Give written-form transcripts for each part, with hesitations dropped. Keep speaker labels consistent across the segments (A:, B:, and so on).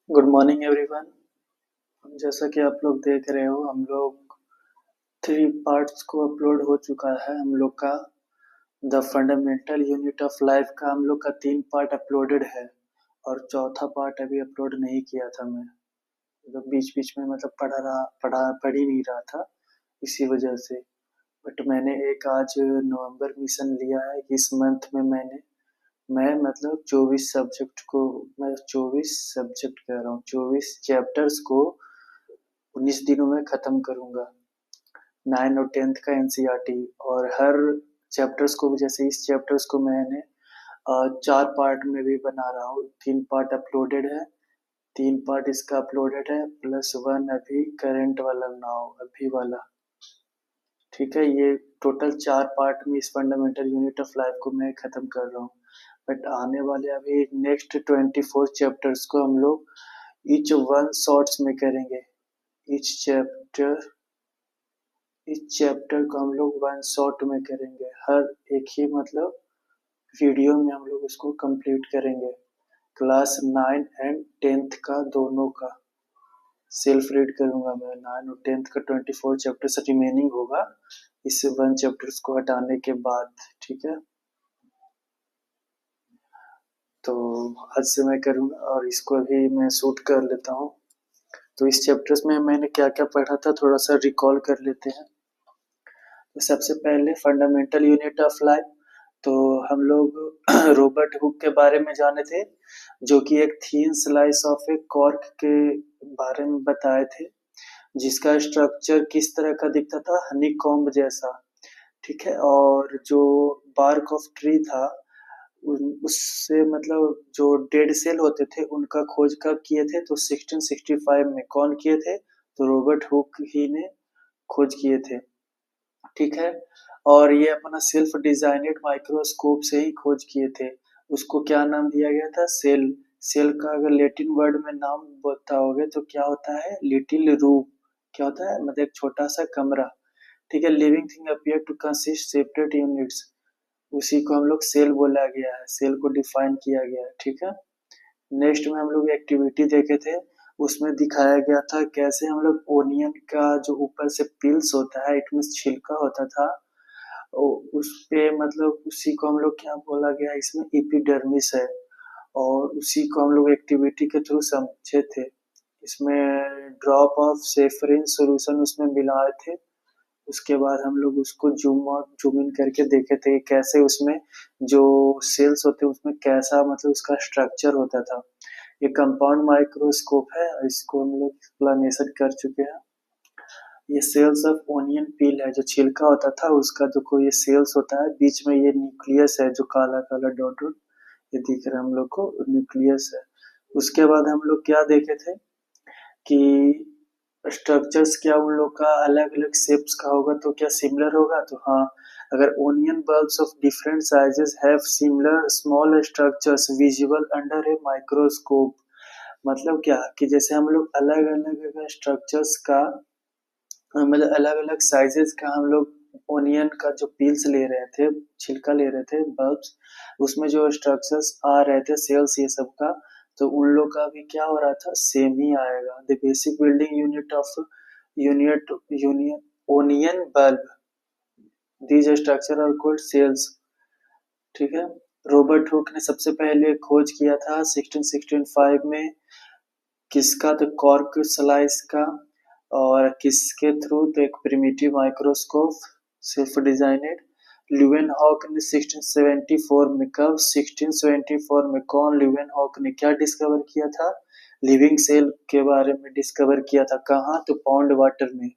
A: Good morning everyone. जैसा कि आप लोग देख रहे हो, हम लोग 3 पार्ट्स को अपलोड हो चुका है। हम लोग का the fundamental unit of life का हम लोग का 3 पार्ट अपलोडेड है और चौथा पार्ट अभी अपलोड नहीं किया था। मैं बीच बीच में पढ़ ही नहीं रहा था, इसी वजह से। बट मैंने एक आज नवंबर मिशन लिया है। इस मंथ में मैं मतलब 24 सब्जेक्ट कह रहा हूँ, 24 चैप्टर्स को 19 दिनों में खत्म करूंगा। 9 और 10th का एनसीईआरटी, और हर चैप्टर्स को, जैसे इस चैप्टर्स को मैंने 4 पार्ट में भी बना रहा हूँ। 3 पार्ट अपलोडेड है, 3 पार्ट इसका अपलोडेड है, +1 अभी करंट वाला नाउ अभी वाला। ठीक है, ये टोटल 4 पार्ट में इस फंडामेंटल यूनिट ऑफ लाइफ को मैं खत्म कर रहा हूँ। बट आने वाले अभी नेक्स्ट 24 चैप्टर्स को हम लोग ईच वन शॉर्ट्स में करेंगे। इच चैप्टर इस चैप्टर को हम लोग वन शॉट में करेंगे। हर एक ही मतलब वीडियो में हम लोग उसको कंप्लीट करेंगे। क्लास 9 एंड 10th का दोनों का सेल्फ रीड करूंगा मैं। 9 और 10th का 24 चैप्टर्स रिमेनिंग होगा इस 1 चैप्टर्स को हटाने के बाद। ठीक है, तो आज से मैं करूंगा और इसको अभी मैं शूट कर लेता हूँ। तो इस चैप्टर्स में मैंने क्या क्या पढ़ा था थोड़ा सा रिकॉल कर लेते हैं। तो सबसे पहले फंडामेंटल यूनिट ऑफ लाइफ, तो हम लोग रॉबर्ट हुक के बारे में जाने थे, जो कि एक थीन स्लाइस ऑफ ए कॉर्क के बारे में बताए थे, जिसका स्ट्रक्चर किस तरह का दिखता था, हनी कॉम्ब जैसा। ठीक है, और जो बार्क ऑफ ट्री था उससे मतलब जो डेड सेल होते थे उनका खोज कब किए थे, तो 1665 में। कौन किए थे, तो रॉबर्ट हुक ही ने खोज किए थे। ठीक है, और ये अपना सेल्फ डिजाइनेड माइक्रोस्कोप से ही खोज किए थे। उसको क्या नाम दिया गया था, सेल। सेल का अगर लैटिन वर्ड में नाम बताओगे तो क्या होता है, लिटिल रूम। क्या होता है, मतलब एक छोटा सा कमरा। ठीक है, living thing appear to consist separate units, उसी को हम लोग सेल बोला गया है, सेल को डिफाइन किया गया है। ठीक है, नेक्स्ट में हम लोग एक्टिविटी देखे थे, उसमें दिखाया गया था कैसे हम लोग ओनियन का जो ऊपर से पिल्स होता है, इट मीन छिलका होता था, उस पे मतलब उसी को हम लोग क्या बोला गया, इसमें एपिडर्मिस है, और उसी को हम लोग एक्टिविटी के थ्रू समझे थे। इसमें ड्रॉप ऑफ सेफरिन सॉल्यूशन उसमें मिलाए थे। उसके बाद हम लोग उसको जूम आउट जूम इन करके देखे थे कि कैसे उसमें जो सेल्स होते हैं उसमें कैसा मतलब उसका स्ट्रक्चर होता था। ये कंपाउंड माइक्रोस्कोप है, इसको हम लोग एक्सप्लेनेशन कर चुके हैं। ये सेल्स ऑफ ओनियन पील है, जो छिलका होता था उसका जो कोई ये सेल्स होता है, बीच में ये न्यूक्लियस है जो काला काला डॉट डॉट ये दिख रहा है हम लोग को, न्यूक्लियस है। उसके बाद हम लोग क्या देखे थे कि स्ट्रक्चर्स क्या उन लोग का अलग अलग शेप्स का होगा तो क्या सिमिलर होगा, तो हाँ। अगर onion bulbs of different sizes have similar small structures visible under a microscope, मतलब क्या कि जैसे हम लोग अलग अलग स्ट्रक्चर्स का मतलब अलग अलग साइजेस का हम लोग ओनियन का जो पील्स ले रहे थे, छिलका ले रहे थे, बल्ब्स, उसमें जो स्ट्रक्चर्स आ रहे थे सेल्स ये सब का, तो उन लोग का भी क्या हो रहा था, सेम ही आएगा। The basic building unit of unit union onion bulb, these structure are called cells. ठीक है, रॉबर्ट हुक ने सबसे पहले खोज किया था 1665 में, किसका, तो कॉर्क स्लाइस का। और किसके थ्रू, तो एक primitive microscope self designed. Leeuwenhoek ने 1674 में, कब, 1674 में। कौन, ल्यूवेनहॉक ने क्या डिस्कवर किया था, लिविंग सेल के बारे में डिस्कवर किया था। कहाँ, तो पॉन्ड वाटर में।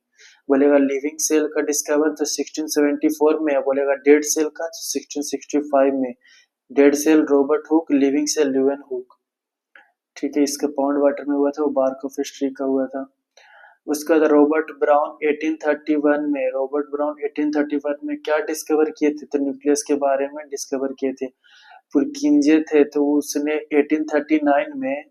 A: बोलेगा लिविंग सेल का डिस्कवर तो 1674 में है, बोलेगा डेड सेल का तो 1665 में। Dead cell Robert Hooke, living cell Leeuwenhoek. ठीक है, इसका पॉन्ड वाटर में हुआ था, वो बार्क ऑफ हिस्ट्री का हुआ था। उसके बाद रॉबर्ट ब्राउन 1831 में, रॉबर्ट ब्राउन 1831 में क्या डिस्कवर किए थे, तो न्यूक्लियस के बारे में डिस्कवर किए थे। पुरकिंजे थे, तो उसने 1839 में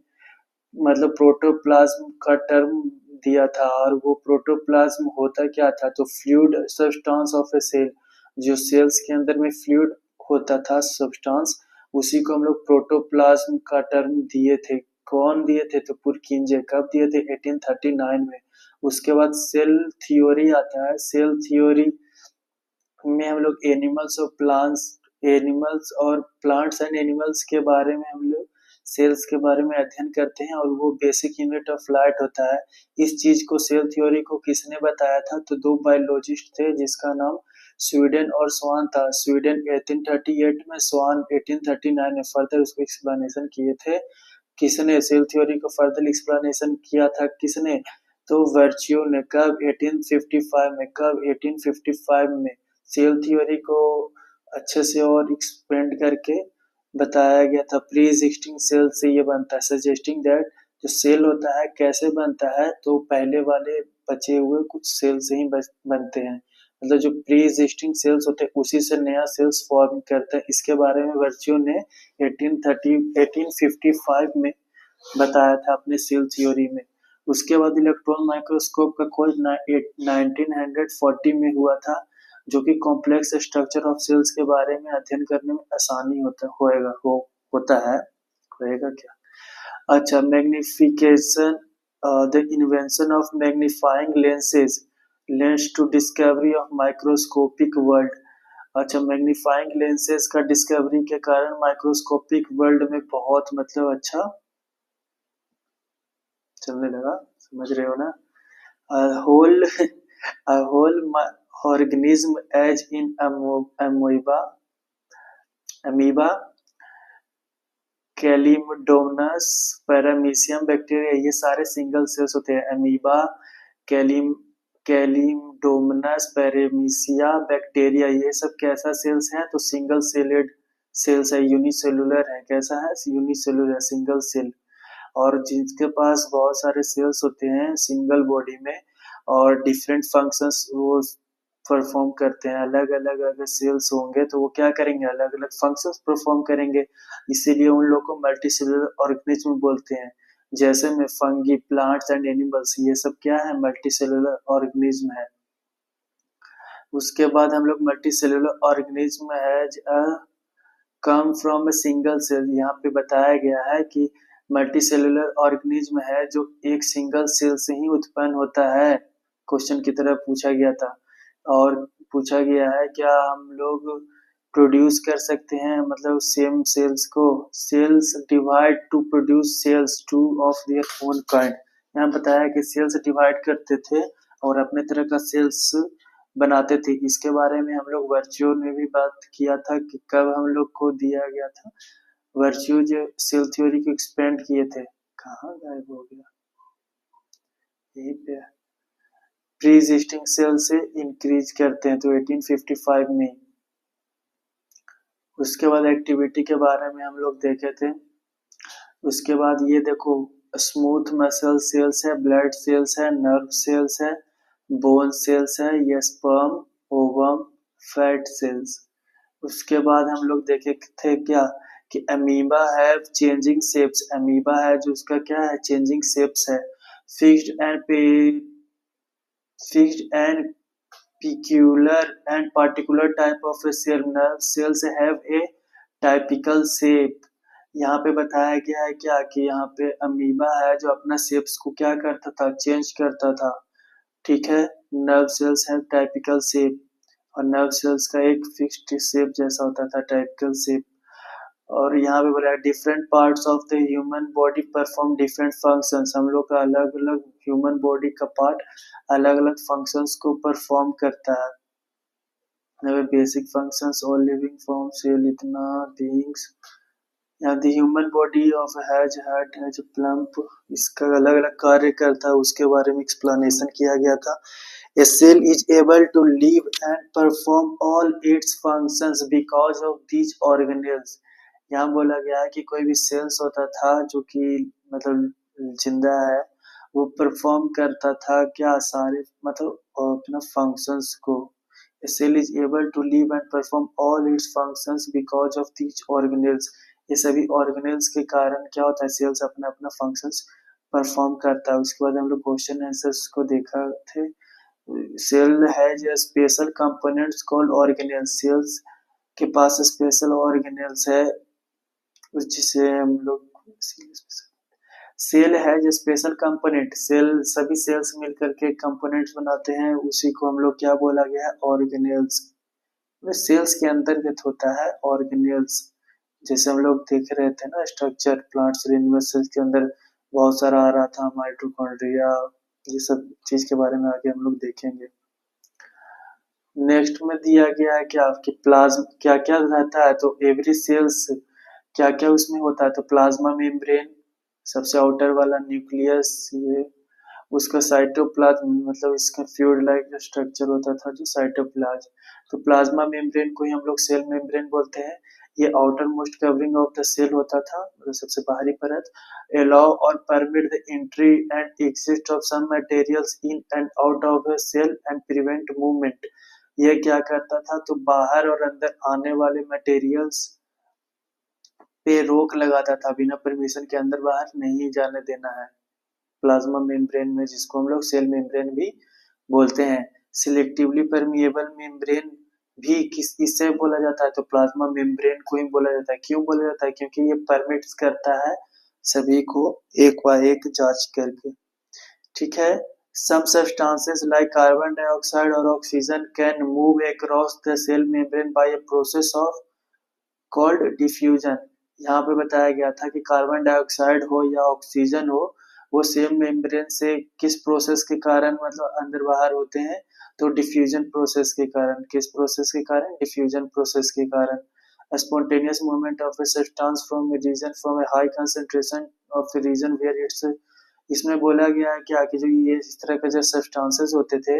A: मतलब प्रोटोप्लाज्म का टर्म दिया था, और वो प्रोटोप्लाज्म होता क्या था, तो fluid substance of a cell, जो सेल्स के अंदर में फ्लूइड होता था सब्सटेंस, उसी को हम लोग प्रोटोप्लाज्म का टर्म दिए थे। कौन दिए थे? तो पुरकिंजे। कब दिए थे? 1839 में। उसके बाद सेल थ्योरी आता है। सेल थ्योरी में हम लोग एनिमल्स और प्लांट्स एंड एनिमल्स के बारे में हम लोग सेल्स के बारे में अध्ययन करते हैं, और वो बेसिक यूनिट ऑफ लाइफ होता है। इस चीज को, सेल थ्योरी को किसने बताया था? तो दो बायोलॉजिस्ट थे जिसका नाम स्वीडन और स्वान था। स्वीडन 1838 में, स्वान 1839 में। फर्दर उसको एक्सप्लेनेशन किए थे किसने? सेल थ्योरी को फर्दर एक्सप्लेनेशन किया था किसने? तो वर्च्यू ने। कब? 1855 में। कब? 1855 में। सेल थ्योरी को अच्छे से और एक्सपेंड करके बताया गया था। प्री एग्जिस्टिंग सेल से ये बनता है, सजेस्टिंग दैट जो सेल होता है कैसे बनता है, तो पहले वाले बचे हुए कुछ सेल से ही बनते हैं। मतलब जो प्री एग्जिस्टिंग सेल्स होते हैं उसी से नया सेल्स फॉर्म करते हैं। इसके बारे में वर्च्यू ने 1855 में बताया था अपने सेल थ्योरी में। उसके बाद इलेक्ट्रॉन माइक्रोस्कोप का खोज 1940 में हुआ था, जो कि कॉम्प्लेक्स स्ट्रक्चर ऑफ सेल्स के बारे में अध्ययन करने में आसानी होता है। होएगा क्या? अच्छा, magnification, the invention of magnifying lenses lens to discovery of microscopic world. अच्छा, मैग्नीफाइंग लेंसेज का डिस्कवरी के कारण माइक्रोस्कोपिक वर्ल्ड में बहुत मतलब अच्छा चलने लगा। समझ रहे हो ना? Whole whole organism as in amoeba, chlamydomonas, paramecium bacteria, ये सारे सिंगल सेल्स होते हैं। अमीबा, कैलिमडोमनस, पैरामीशिया, बैक्टीरिया, ये सब कैसा सेल्स है? तो सिंगल सेलेड सेल्स है, यूनिसेलुलर है। कैसा है? Unicellular, single cell. और जिसके पास बहुत सारे सेल्स होते हैं सिंगल बॉडी में, और डिफरेंट फंक्शंस वो परफॉर्म करते हैं। अलग अलग अगर सेल्स होंगे तो वो क्या करेंगे? अलग अलग फंक्शंस परफॉर्म करेंगे। इसीलिए उन लोगों को मल्टीसेलुलर ऑर्गेनिज्म बोलते हैं। जैसे में फंगी, प्लांट्स एंड एनिमल्स, ये सब क्या है? मल्टीसेलुलर ऑर्गेनिज्म है। उसके बाद हम लोग मल्टीसेलुलर ऑर्गेनिज्म है come from a single cell. यहाँ पे बताया गया है कि मल्टीसेलुलर ऑर्गेनिज्म है जो एक सिंगल सेल से ही उत्पन्न होता है। क्वेश्चन की तरह पूछा गया था। और पूछा गया है क्या हम लोग प्रोड्यूस कर सकते हैं मतलब सेम सेल्स को? Cells divide to produce cells to of their own kind. यहाँ बताया कि सेल्स डिवाइड करते थे और अपने तरह का सेल्स बनाते थे। इसके बारे में हम लोग वर्च्यू में भी बात किया था कि कब हम लोग को दिया गया था। वर्च्यू जो सेल थ्योरी को एक्सपेंड किए थे, कहाँ गायब हो गया? यही पे प्री एग्जिस्टिंग सेल से इंक्रीज करते हैं, तो 1855 में। उसके बाद एक्टिविटी के बारे में हम लोग देखे थे। उसके बाद ये देखो, स्मूथ मसल सेल्स है, ब्लड सेल्स है, नर्व सेल्स है, बोन सेल्स है, ये स्पर्म, ओवम, फैट सेल्स। उसके बाद हम लोग देखे थे क्या कि अमीबा है चेंजिंग शेप्स। अमीबा है जो उसका क्या है? चेंजिंग शेप्स है। Fixed and fixed and peculiar and particular type of a cell. Nerve cells have a typical shape. यहाँ पे बताया गया है क्या कि यहाँ पे अमीबा है जो अपना शेप्स को क्या करता था? चेंज करता था। ठीक है। नर्व सेल्स है टाइपिकल शेप, और नर्व सेल्स का एक फिक्स्ड शेप जैसा होता था, टाइपिकल शेप। और यहाँ पे बोला है different parts of the human body perform different functions. हम लोग का अलग अलग ह्यूमन बॉडी का पार्ट अलग अलग फंक्शंस को परफॉर्म करता है। Basic functions all living form cell इतना बीइंग्स। यहाँ the human body of has heart has pump, इसका अलग अलग कार्य करता है, उसके बारे में एक्सप्लेनेशन किया गया था। A cell is able to live and perform all its functions because of these organelles. यहाँ बोला गया है कि कोई भी सेल्स होता था जो कि मतलब जिंदा है, वो परफॉर्म करता था क्या? सारे मतलब अपना फंक्शंस को। A cell is able to live and perform all its functions because of these organelles. ये सभी organelles के कारण क्या होता है? सेल्स अपना अपना फंक्शंस परफॉर्म करता है। उसके बाद हम लोग क्वेश्चन आंसर्स को देखा थे। Cell has a special components called organelles. Cells के पास स्पेशल ऑर्गेनेल्स है जिसे हम लोग सेल है जो स्पेशल कंपोनेंट, सेल सभी सेल्स मिलकर के कंपोनेंट्स बनाते हैं, उसी को हम लोग क्या बोला गया है, ऑर्गेनेल्स। सेल्स के अंतर्गत होता है ऑर्गेनेल्स। जैसे हम लोग देख रहे थे ना स्ट्रक्चर, प्लांट्स और एनिमल सेल्स के अंदर बहुत सारा आ रहा था, माइटोकॉन्ड्रिया, ये सब चीज के बारे में आगे हम लोग देखेंगे। नेक्स्ट में दिया गया है कि आपकी प्लाज्मा क्या क्या रहता है, तो एवरी सेल्स क्या क्या उसमें होता है, तो प्लाज्मा मेम्ब्रेन सबसे आउटर वाला, न्यूक्लियस ये, उसका साइटोप्लाज्म मतलब इसका फ्लूइड लाइक स्ट्रक्चर होता था जो साइटोप्लाज्म, तो प्लाज्मा मेम्ब्रेन को ही हम लोग सेल मेम्ब्रेन बोलते हैं। ये outermost covering of the cell होता था, मतलब सबसे बाहरी परत, अलाउ और permit the entry and exit of some materials in and out of the cell and prevent movement. ये क्या करता था, तो बाहर और अंदर आने वाले मटेरियल्स पे रोक लगाता था, बिना परमिशन के अंदर बाहर नहीं जाने देना है। प्लाज्मा मेम्ब्रेन में, जिसको हम लोग सेल मेम्ब्रेन भी बोलते हैं। सिलेक्टिवली परमिएबल मेम्ब्रेन भी किस इससे बोला जाता है, तो प्लाज्मा मेम्ब्रेन को ही बोला जाता है। क्यों बोला जाता है, क्योंकि ये परमिट्स करता है सभी को एक बार एक जांच करके। ठीक है। Some substances like carbon dioxide और oxygen can move across the cell membrane by a process of called diffusion. यहाँ पे बताया गया था कि कार्बन डाइऑक्साइड हो या ऑक्सीजन हो, वो सेम मेम्ब्रेन से किस प्रोसेस के कारण मतलब अंदर बाहर होते हैं, तो डिफ्यूजन प्रोसेस के कारण। किस प्रोसेस के कारण, डिफ्यूजन प्रोसेस के कारण। Spontaneous movement of a substance from a region from a high concentration of the region where it's, इसमें बोला गया है क्या कि जो ये इस तरह के जो सब्सटेंसेस होते थे,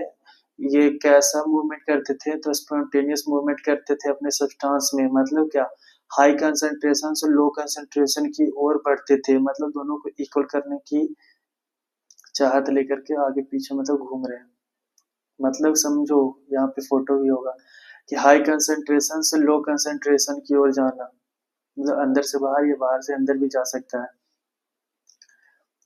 A: ये कैसा मूवमेंट करते थे, तो स्पॉन्टेनियस मूवमेंट करते थे अपने सब्सटेंस में, मतलब क्या, हाई कंसंट्रेशन से लो कंसंट्रेशन की ओर बढ़ते थे, मतलब दोनों को इक्वल करने की चाहत लेकर के आगे पीछे मतलब घूम रहे हैं। मतलब समझो, यहाँ पे फोटो भी होगा कि हाई कंसंट्रेशन से लो कंसंट्रेशन की ओर जाना, मतलब अंदर से बाहर या बाहर से अंदर भी जा सकता है।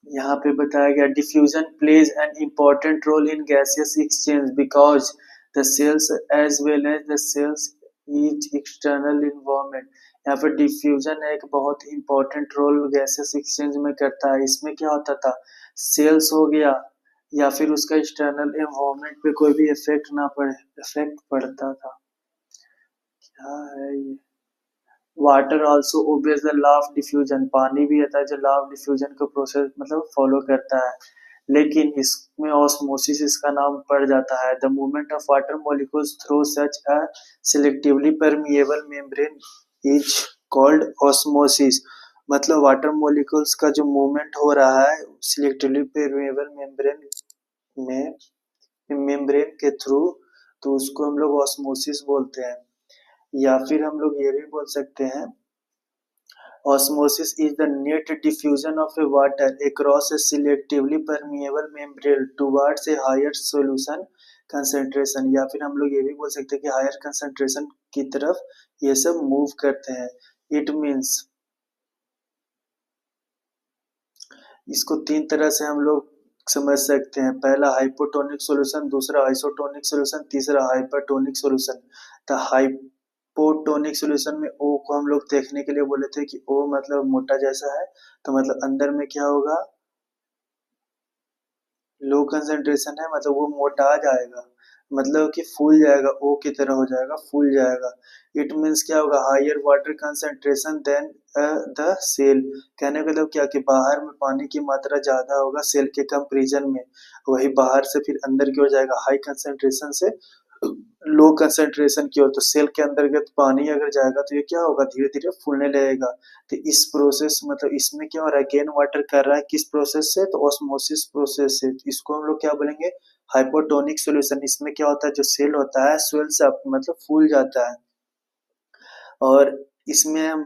A: यहाँ पे बताया गया diffusion plays an important role in gaseous exchange because the cells as well as the cells is external environment. यहाँ पे डिफ्यूजन एक बहुत इम्पोर्टेंट रोल गैसियस एक्सचेंज में करता है। इसमें क्या होता था, सेल्स हो गया या फिर उसका एक्सटर्नल इन्वायरमेंट पे कोई भी इफेक्ट पड़ता था। क्या है ये, water also obeys the law of diffusion, पानी भी आता है जो लॉ ऑफ डिफ्यूजन को प्रोसेस मतलब फॉलो करता है, लेकिन इसमें ऑस्मोसिस इसका नाम पड़ जाता है। The movement of water molecules through such a selectively permeable membrane is called osmosis. मतलब वाटर मॉलिक्यूल्स का जो मूवमेंट हो रहा है सिलेक्टिवली परमिएबल मेम्ब्रेन के थ्रू, तो उसको हम लोग ऑस्मोसिस बोलते हैं। या फिर हम लोग ये भी बोल सकते हैं, osmosis is the net diffusion of a water across a selectively permeable membrane towards a higher solution concentration। या फिर हम लोग ये भी बोल सकते हैं कि हायर कंसंट्रेशन की तरफ ये सब मूव करते हैं। इट मीन्स, इसको तीन तरह से हम लोग समझ सकते हैं। पहला हाइपोटोनिक सॉल्यूशन, दूसरा आइसोटोनिक सॉल्यूशन, तीसरा हाइपरटोनिक सॉल्यूशन। तो हाइपोटोनिक सॉल्यूशन में ओ को हम लोग देखने के लिए बोले थे कि ओ मतलब मोटा जैसा है, तो मतलब अंदर में क्या होगा, लो कंसंट्रेशन है, मतलब वो मोटा जाएगा, मतलब कि फूल जाएगा, ओ की तरह हो जाएगा, फूल जाएगा। इट मीन्स क्या होगा, higher water concentration than the cell. कहने का मतलब क्या कि बाहर में पानी की मात्रा ज्यादा होगा सेल के कंपेरिजन में, वही बाहर से फिर अंदर की ओर जाएगा हाई कंसंट्रेशन से लो कंसंट्रेशन की ओर। तो सेल के अंतर्गत पानी अगर जाएगा तो ये क्या होगा, धीरे धीरे फूलने लगेगा। तो इस प्रोसेस मतलब इसमें क्या हो रहा है, गेन वाटर कर रहा है किस प्रोसेस से, तो ऑस्मोसिस प्रोसेस से। तो इसको हम लोग क्या बोलेंगे, हाइपोटोनिक सॉल्यूशन। इसमें क्या होता है, जो सेल होता है स्वेल्स अप मतलब फूल जाता है। और इसमें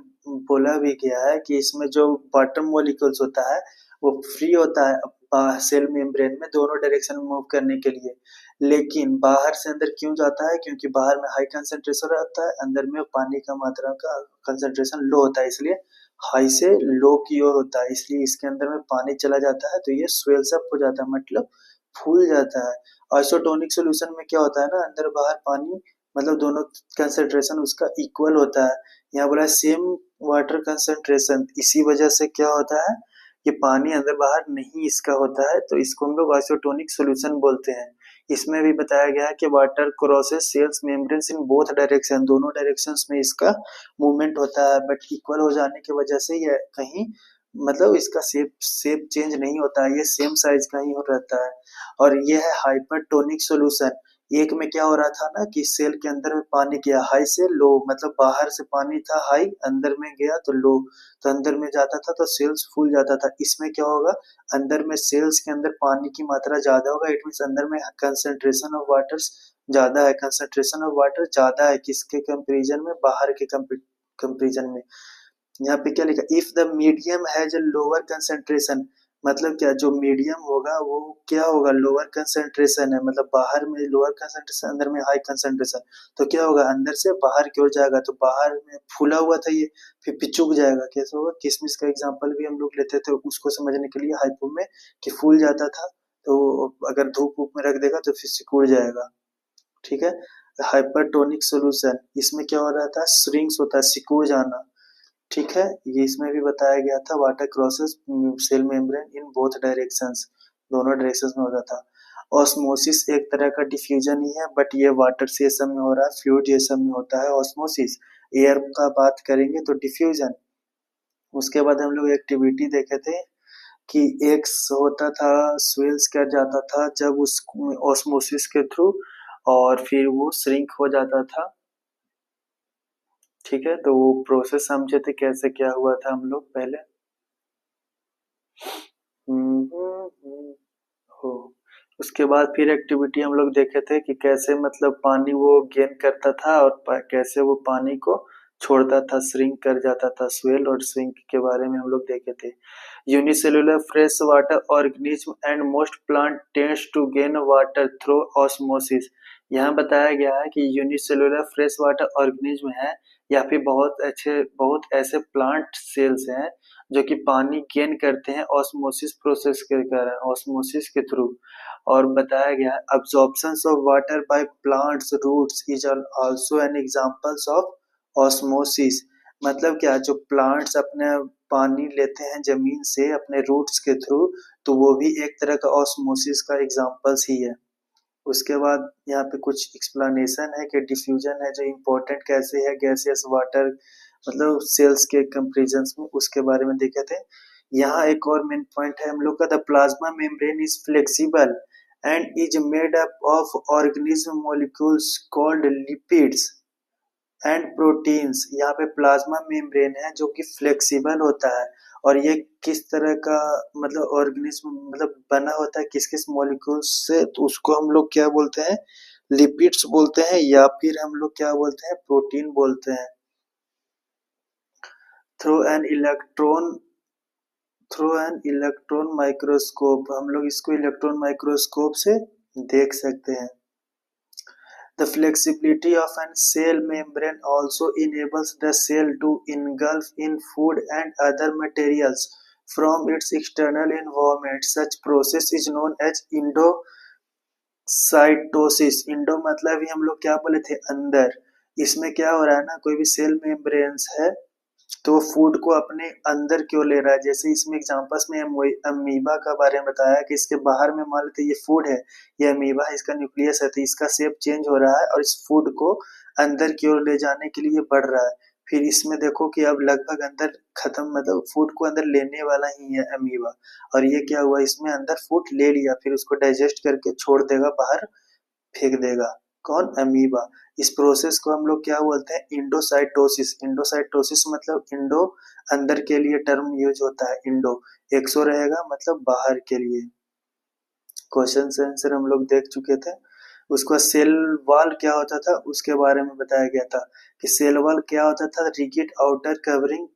A: बोला भी गया है कि इसमें जो बॉटम मॉलिक्यूल्स होता है वो फ्री होता है सेल मेम्ब्रेन में दोनों डायरेक्शन में मूव करने के लिए, लेकिन बाहर से अंदर क्यों जाता है, क्योंकि बाहर में हाई कंसंट्रेशन रहता है, अंदर में पानी का मात्रा का कंसंट्रेशन लो होता है, इसलिए हाई से लो की ओर होता है, इसलिए इसके अंदर में पानी चला जाता है तो ये स्वेल्स अप हो जाता है, मतलब फूल जाता है। आइसोटोनिक सॉल्यूशन में क्या होता है ना, अंदर बाहर पानी मतलब दोनों कंसंट्रेशन उसका इक्वल होता है। यहाँ बोला सेम वाटर कंसंट्रेशन, इसी वजह से क्या होता है, कि पानी अंदर बाहर नहीं इसका होता है, तो इसको हम लोग आइसोटोनिक सॉल्यूशन बोलते हैं। इसमें भी बताया गया है कि water crosses cells membranes in both direction, दोनों डायरेक्शंस में इसका मूवमेंट होता है, बट इक्वल हो जाने की वजह से ये कहीं मतलब इसका शेप शेप चेंज नहीं होता है, ये सेम साइज का ही हो रहता है। और ये है हाइपरटोनिक सॉल्यूशन। एक में क्या हो रहा था ना कि सेल के अंदर में पानी गया हाई से लो, मतलब बाहर से पानी था हाई, अंदर में गया तो लो, तो अंदर में जाता था तो सेल्स फूल जाता था। इसमें क्या होगा, अंदर में सेल्स के अंदर पानी की मात्रा ज्यादा होगा, इट मीन अंदर में कंसेंट्रेशन ऑफ वाटर ज्यादा है, कंसेंट्रेशन ऑफ वाटर ज्यादा है किसके कंपेरिजन में, बाहर के कंपेरिजन में। यहाँ पे क्या लिखा, if the medium has a lower concentration, मतलब क्या, जो मीडियम होगा वो क्या होगा, लोअर कंसेंट्रेशन है, मतलब बाहर में लोअर कंसेंट्रेशन, अंदर में हाई कंसेंट्रेशन, तो क्या होगा, अंदर से बाहर की ओर जाएगा, तो बाहर में फूला हुआ था ये, फिर पिचुक जाएगा, कैसे होगा, किशमिश का एग्जांपल भी हम लोग लेते थे उसको समझने के लिए हाइपो में, कि फूल जाता था, तो अगर धूप वूप में रख देगा तो फिर सिकुड़ जाएगा। ठीक है, हाइपरटोनिक सॉल्यूशन, इसमें क्या हो रहा था, श्रिंक्स होता है, सिकुड़ जाना। ठीक है, ये इसमें भी बताया गया था, water crosses cell membrane in both directions, दोनों डायरेक्शंस में होता था। ऑस्मोसिस एक तरह का डिफ्यूजन ही है, बट ये वाटर से ये सब में हो रहा है, फ्लूइड ये सब में होता है ऑस्मोसिस। एयर का बात करेंगे तो डिफ्यूजन। उसके बाद हम लोग एक्टिविटी देखे थे कि एक्स होता था, स्वेल्स कर जाता था जब उस ऑस्मोसिस के थ्रू, और फिर वो श्रिंक हो जाता था। ठीक है, तो वो प्रोसेस समझे थे कैसे क्या हुआ था हम लोग पहले। हो, उसके बाद फिर एक्टिविटी हम लोग देखे थे कि कैसे मतलब पानी वो गेन करता था और कैसे वो पानी को छोड़ता था, श्रिंक कर जाता था, स्वेल और श्रिंक के बारे में हम लोग देखे थे। Unicellular fresh water organism and most plant tends to gain water through osmosis. यहाँ बताया गया है कि यूनिसेलुलर फ्रेश वाटर ऑर्गेनिज्म है, या फिर बहुत ऐसे प्लांट सेल्स हैं जो कि पानी गेन करते हैं ऑस्मोसिस प्रोसेस के कारण, ऑस्मोसिस के थ्रू। और बताया गया है absorptions of water by plants roots is also an examples of osmosis. मतलब क्या, जो प्लांट्स अपने पानी लेते हैं जमीन से अपने रूट्स के थ्रू, तो वो भी एक तरह का ऑस्मोसिस का एग्जांपल्स ही है। उसके बाद यहाँ पे कुछ एक्सप्लेनेशन है कि डिफ्यूजन है जो इम्पोर्टेंट कैसे है गैसियस वाटर, मतलब सेल्स के कंपेरिजन में, उसके बारे में देखे थे। यहाँ एक और मेन पॉइंट है हम लोग का, the plasma membrane is flexible and is made up of organism molecules called lipids and proteins. यहाँ पे प्लाज्मा मेम्ब्रेन है जो कि फ्लेक्सिबल होता है, और ये किस तरह का मतलब ऑर्गेनिज्म मतलब बना होता है किस किस मॉलिक्यूल्स से, तो उसको हम लोग क्या बोलते हैं, लिपिड्स बोलते हैं, या फिर हम लोग क्या बोलते हैं, प्रोटीन बोलते हैं। Through an electron through an electron microscope, हम लोग इसको इलेक्ट्रॉन माइक्रोस्कोप से देख सकते हैं। The flexibility of a cell membrane also enables the cell to engulf in food and other materials from its external environment. Such process is known as cytosis. Indo मतलब ही हम लोग क्या बोले थे, अंदर। इसमें क्या हो रहा है ना, कोई भी सेल मेम्ब्रेन्स है तो फूड को अपने अंदर क्यों ले रहा है, जैसे इसमें एग्जांपल्स में अमीबा का बारे में बताया कि इसके बाहर में मान लेते ये फूड है, ये अमीबा है, इसका न्यूक्लियस है, तो इसका शेप चेंज हो रहा है और इस फूड को अंदर की ओर ले जाने के लिए बढ़ रहा है। फिर इसमें देखो कि अब लगभग अंदर खत्म, मतलब फूड को अंदर लेने वाला ही है अमीबा, और ये क्या हुआ, इसमें अंदर फूड ले लिया, फिर उसको डाइजेस्ट करके छोड़ देगा बाहर, फेंक देगा। कौन, अमीबा। इस प्रोसेस को हम लोग क्या बोलते हैं, इंडोसाइटोसिस। इंडोसाइटोसिस मतलब इंडो अंदर के लिए टर्म यूज होता है, इंडो एक्सो रहेगा मतलब बाहर के लिए। क्वेश्चन से आंसर हम लोग देख चुके थे। उसका सेल वॉल क्या होता था उसके बारे में बताया गया था कि सेल वॉल क्या होता था, rigid outer covering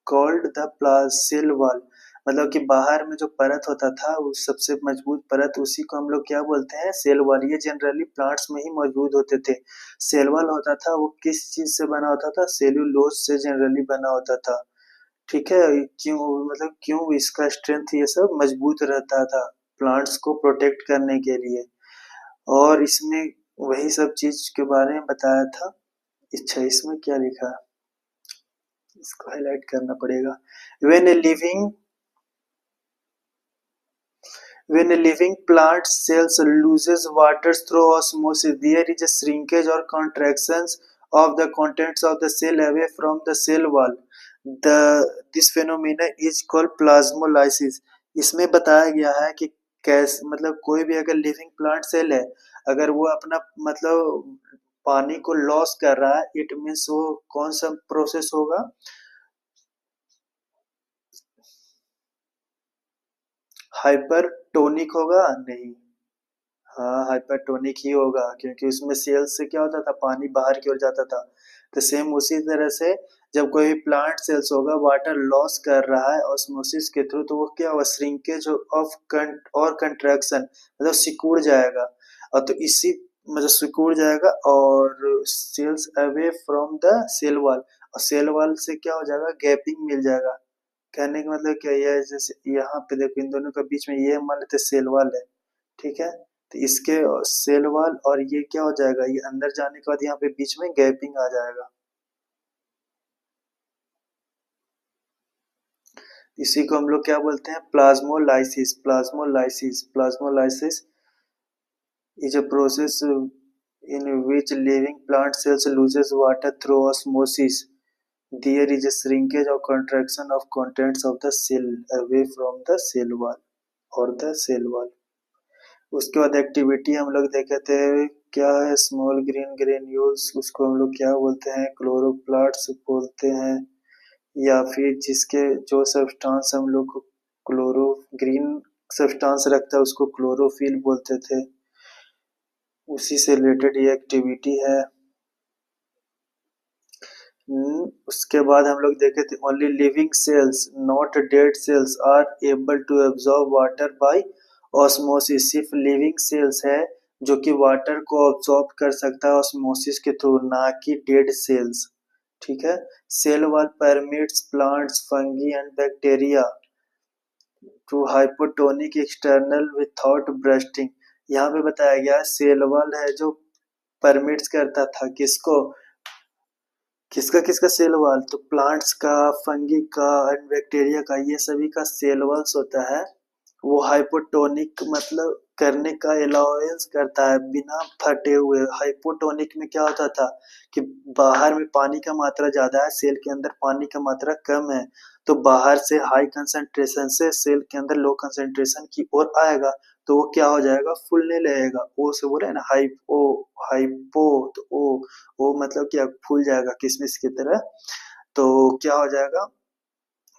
A: called the cell wall, मतलब कि बाहर में जो परत होता था उस सबसे मजबूत परत, उसी को हम लोग क्या बोलते हैं, सेल वॉल। ये जनरली प्लांट्स में ही मौजूद होते थे। सेल वॉल होता था वो किस चीज से बना होता था, सेल्यूलोज से जनरली बना होता था। ठीक है, क्यों, मतलब क्यों इसका स्ट्रेंथ ये सब मजबूत रहता था प्लांट्स को प्रोटेक्ट करने के लिए, और इसमें वही सब चीज के बारे में बताया था। अच्छा, इसमें क्या लिखा है, इसको हाईलाइट करना पड़ेगा। When a living When a living plant cells loses water through osmosis, there is a shrinkage or contractions of the contents of the cell away from the cell wall. This phenomenon is called plasmolysis. इसमें बताया गया है कि कैसे मतलब कोई भी अगर लिविंग प्लांट सेल है, अगर वो अपना मतलब पानी को लॉस कर रहा है, इट मीन्स वो कौन सा प्रोसेस होगा, हाइपरटोनिक होगा नहीं, हाँ हाइपरटोनिक ही होगा, क्योंकि उसमें सेल्स से क्या होता था, पानी बाहर की ओर जाता था। तो सेम उसी तरह से जब कोई प्लांट सेल्स होगा वाटर लॉस कर रहा है ऑस्मोसिस के थ्रू, तो वो क्या होगा, श्रिंकेज ऑफ और कंट्रैक्शन, मतलब सिकुड़ जाएगा। और तो इसी मतलब सिकुड़ जाएगा और cells away from the cell wall, और सेल वॉल से क्या हो जाएगा, गैपिंग मिल जाएगा। कहने का मतलब क्या है, जैसे यहाँ पे देखो इन दोनों के बीच में ये मान लेते सेल वॉल है, ठीक है, तो इसके सेल वॉल और ये क्या हो जाएगा, ये अंदर जाने के बाद यहाँ पे बीच में गैपिंग आ जाएगा। इसी को हम लोग क्या बोलते हैं, plasmolysis. Plasmolysis is a process in which living plant cells loses water through osmosis. There is a shrinkage or contraction of contents of the cell away from the cell wall और the cell wall. उसके बाद activity हम लोग देखे थे, क्या है, small green granules, उसको हम लोग क्या बोलते हैं, क्लोरोप्लास्ट बोलते हैं, या फिर जिसके जो सब्सटेंस हम लोग क्लोरो ग्रीन सब्सटेंस रखता है उसको क्लोरोफिल बोलते थे। उसी से रिलेटेड ये एक्टिविटी है। उसके बाद हम लोग देखे थे, only living cells not dead cells are able to absorb water by osmosis. सिर्फ लिविंग सेल्स है जो कि वाटर को ऑब्जॉर्ब कर सकता है ऑस्मोसिस के थ्रू, ना कि डेड सेल्स, ठीक है। Cell wall permits plants, fungi and bacteria to hypotonic external without bursting. यहाँ पे बताया गया सेल वॉल है जो परमिट्स करता था किसको, किसका किसका सेल वॉल, तो प्लांट्स का, फंगी का एंड बैक्टीरिया का, ये सभी का सेल वॉल्स होता है। वो हाइपोटोनिक मतलब करने का अलाउंस करता है बिना फटे हुए। हाइपोटोनिक में क्या होता था कि बाहर में पानी का मात्रा ज्यादा है, सेल के अंदर पानी का मात्रा कम है, तो बाहर से हाई कंसंट्रेशन से सेल के अंदर लो कंसंट्रेशन की ओर आएगा, तो वो क्या हो जाएगा, फूलने लगेगा। ओ से बोले ना हाइपो, हाइपो तो ओ मतलब क्या, फूल जाएगा किशमिश की तरह। तो क्या हो जाएगा,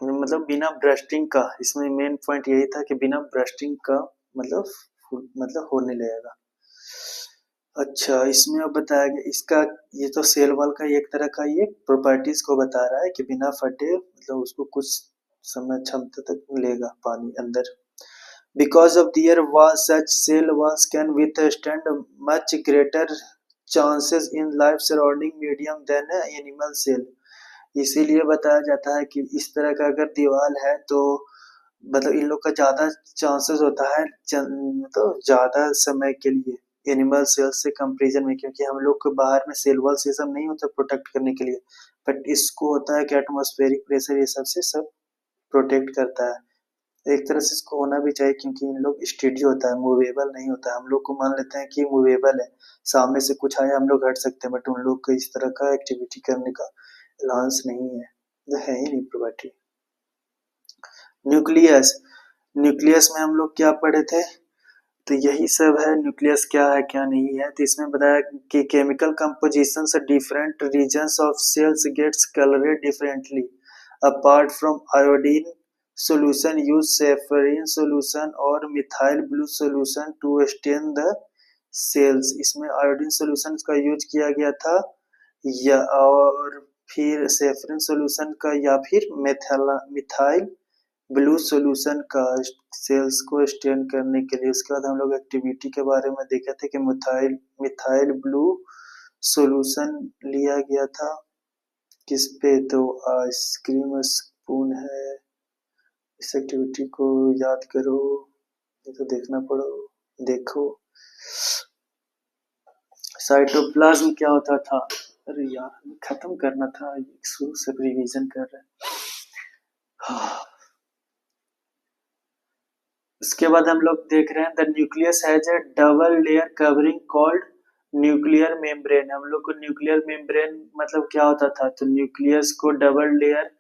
A: मतलब बिना ब्रस्टिंग का, इसमें मेन पॉइंट यही था कि बिना ब्रस्टिंग का मतलब होने लगेगा। अच्छा, इसमें अब बताया गया इसका, ये तो सेल वॉल का एक तरह का ये प्रॉपर्टीज को बता रहा है कि बिना फटे मतलब उसको कुछ समय क्षमता तक लेगा पानी अंदर। Because of their walls, such cell walls can withstand much greater chances in life surrounding medium than a animal cell। इसीलिए बताया जाता है कि इस तरह का अगर दीवार है तो मतलब इन लोग का ज्यादा चांसेस होता है तो ज्यादा समय के लिए एनिमल सेल्स से कंपेरिजन में, क्योंकि हम लोग को बाहर में सेल वॉल से सब नहीं होता प्रोटेक्ट करने के लिए, बट इसको होता है कि एटमॉस्फेरिक प्रेशर ये सब से सब प्रोटेक्ट करता है। एक तरह से इसको होना भी चाहिए, क्योंकि इन लोग स्टेडी होता है, मूवेबल नहीं होता है। हम लोग को मान लेते हैं कि मूवेबल है, सामने से कुछ आया हम लोग हट सकते हैं, बट उन लोग को इस तरह का एक्टिविटी करने का अलाउंस नहीं है, जो है ही नहीं प्रॉपर्टी। न्यूक्लियस, न्यूक्लियस में हम लोग क्या पढ़े थे, तो यही सब है, न्यूक्लियस क्या है क्या नहीं है। तो इसमें बताया कि केमिकल कंपोजिशन से different regions of cells gets coloured differently. Apart from iodine solution use saccharine solution और methyl blue solution to stain the cells। इसमें आयोडीन solution का यूज किया गया था, या और फिर सेफरिन solution का, या फिर मिथाइल ब्लू सॉल्यूशन का सेल्स को स्टेन करने के लिए। उसके बाद हम लोग एक्टिविटी के बारे में देखे थे कि मिथाइल मिथाइल ब्लू सॉल्यूशन लिया गया था किस पे, तो आइसक्रीम स्पून है। इस एक्टिविटी को याद करो, ये तो देखना पड़ो, देखो। साइटोप्लाज्म क्या होता था, अरे यार खत्म करना था, शुरू से रिवीजन कर रहे हैं। उसके बाद हम लोग देख रहे हैं the nucleus has A double layer covering called nuclear membrane. हम लोग को न्यूक्लियर मेम्ब्रेन मतलब क्या होता था, तो न्यूक्लियस को डबल लेयर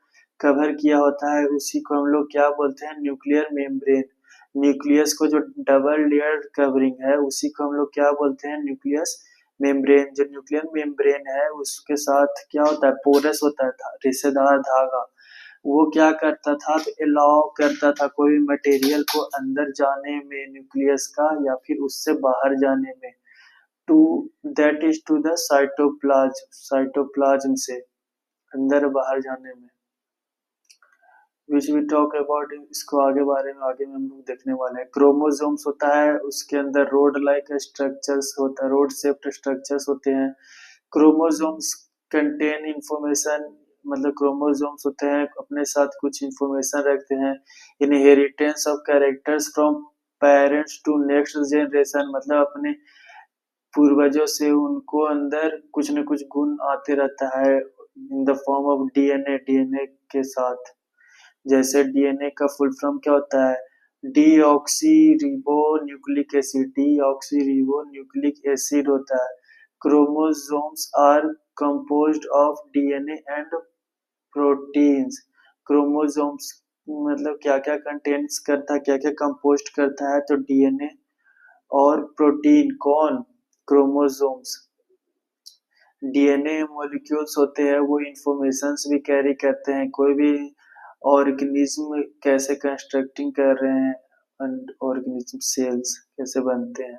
A: कवर किया होता है, उसी को हम लोग क्या बोलते हैं, न्यूक्लियर मेम्ब्रेन। न्यूक्लियस को जो डबल लेयर कवरिंग है उसी को हम लोग क्या बोलते हैं, न्यूक्लियस मेम्ब्रेन। जो न्यूक्लियर मेम्ब्रेन है उसके साथ क्या होता है, पोरस होता है, रिश्तेदार धागा। वो क्या करता था, तो अलाउ करता था कोई भी मटेरियल को अंदर जाने में न्यूक्लियस का, या फिर उससे बाहर जाने में, to that is to the cytoplasm, cytoplasm से अंदर बाहर जाने में। विच वी टॉक अबाउट, इसको आगे बारे में आगे में हम लोग देखने वाले हैं। क्रोमोसोम्स होता है, उसके अंदर रोड लाइक स्ट्रक्चर्स होता है, रोड शेप्ड स्ट्रक्चर्स होते हैं। क्रोमोसोम्स कंटेन इंफॉर्मेशन, मतलब क्रोमोसोम्स होते हैं अपने साथ कुछ इंफॉर्मेशन रखते हैं। Inheritance of characters from parents to next generation, मतलब अपने पूर्वजों से उनको अंदर कुछ न कुछ गुण आते रहता है in the form of DNA, DNA के साथ। जैसे डीएनए का फुल फॉर्म क्या होता है, deoxyribonucleic acid, deoxyribonucleic acid होता है। Chromosomes are composed of DNA and proteins. Chromosomes मतलब क्या क्या कंटेंट्स करता है, क्या क्या कंपोस्ट करता है, तो डीएनए और प्रोटीन। कौन, क्रोमोसोम्स। डीएनए मॉलिक्यूल्स होते हैं, वो इंफॉर्मेशंस भी कैरी करते हैं, कोई भी ऑर्गेनिज्म कैसे कंस्ट्रक्टिंग कर रहे हैं, ऑर्गेनिज्म सेल्स कैसे बनते हैं।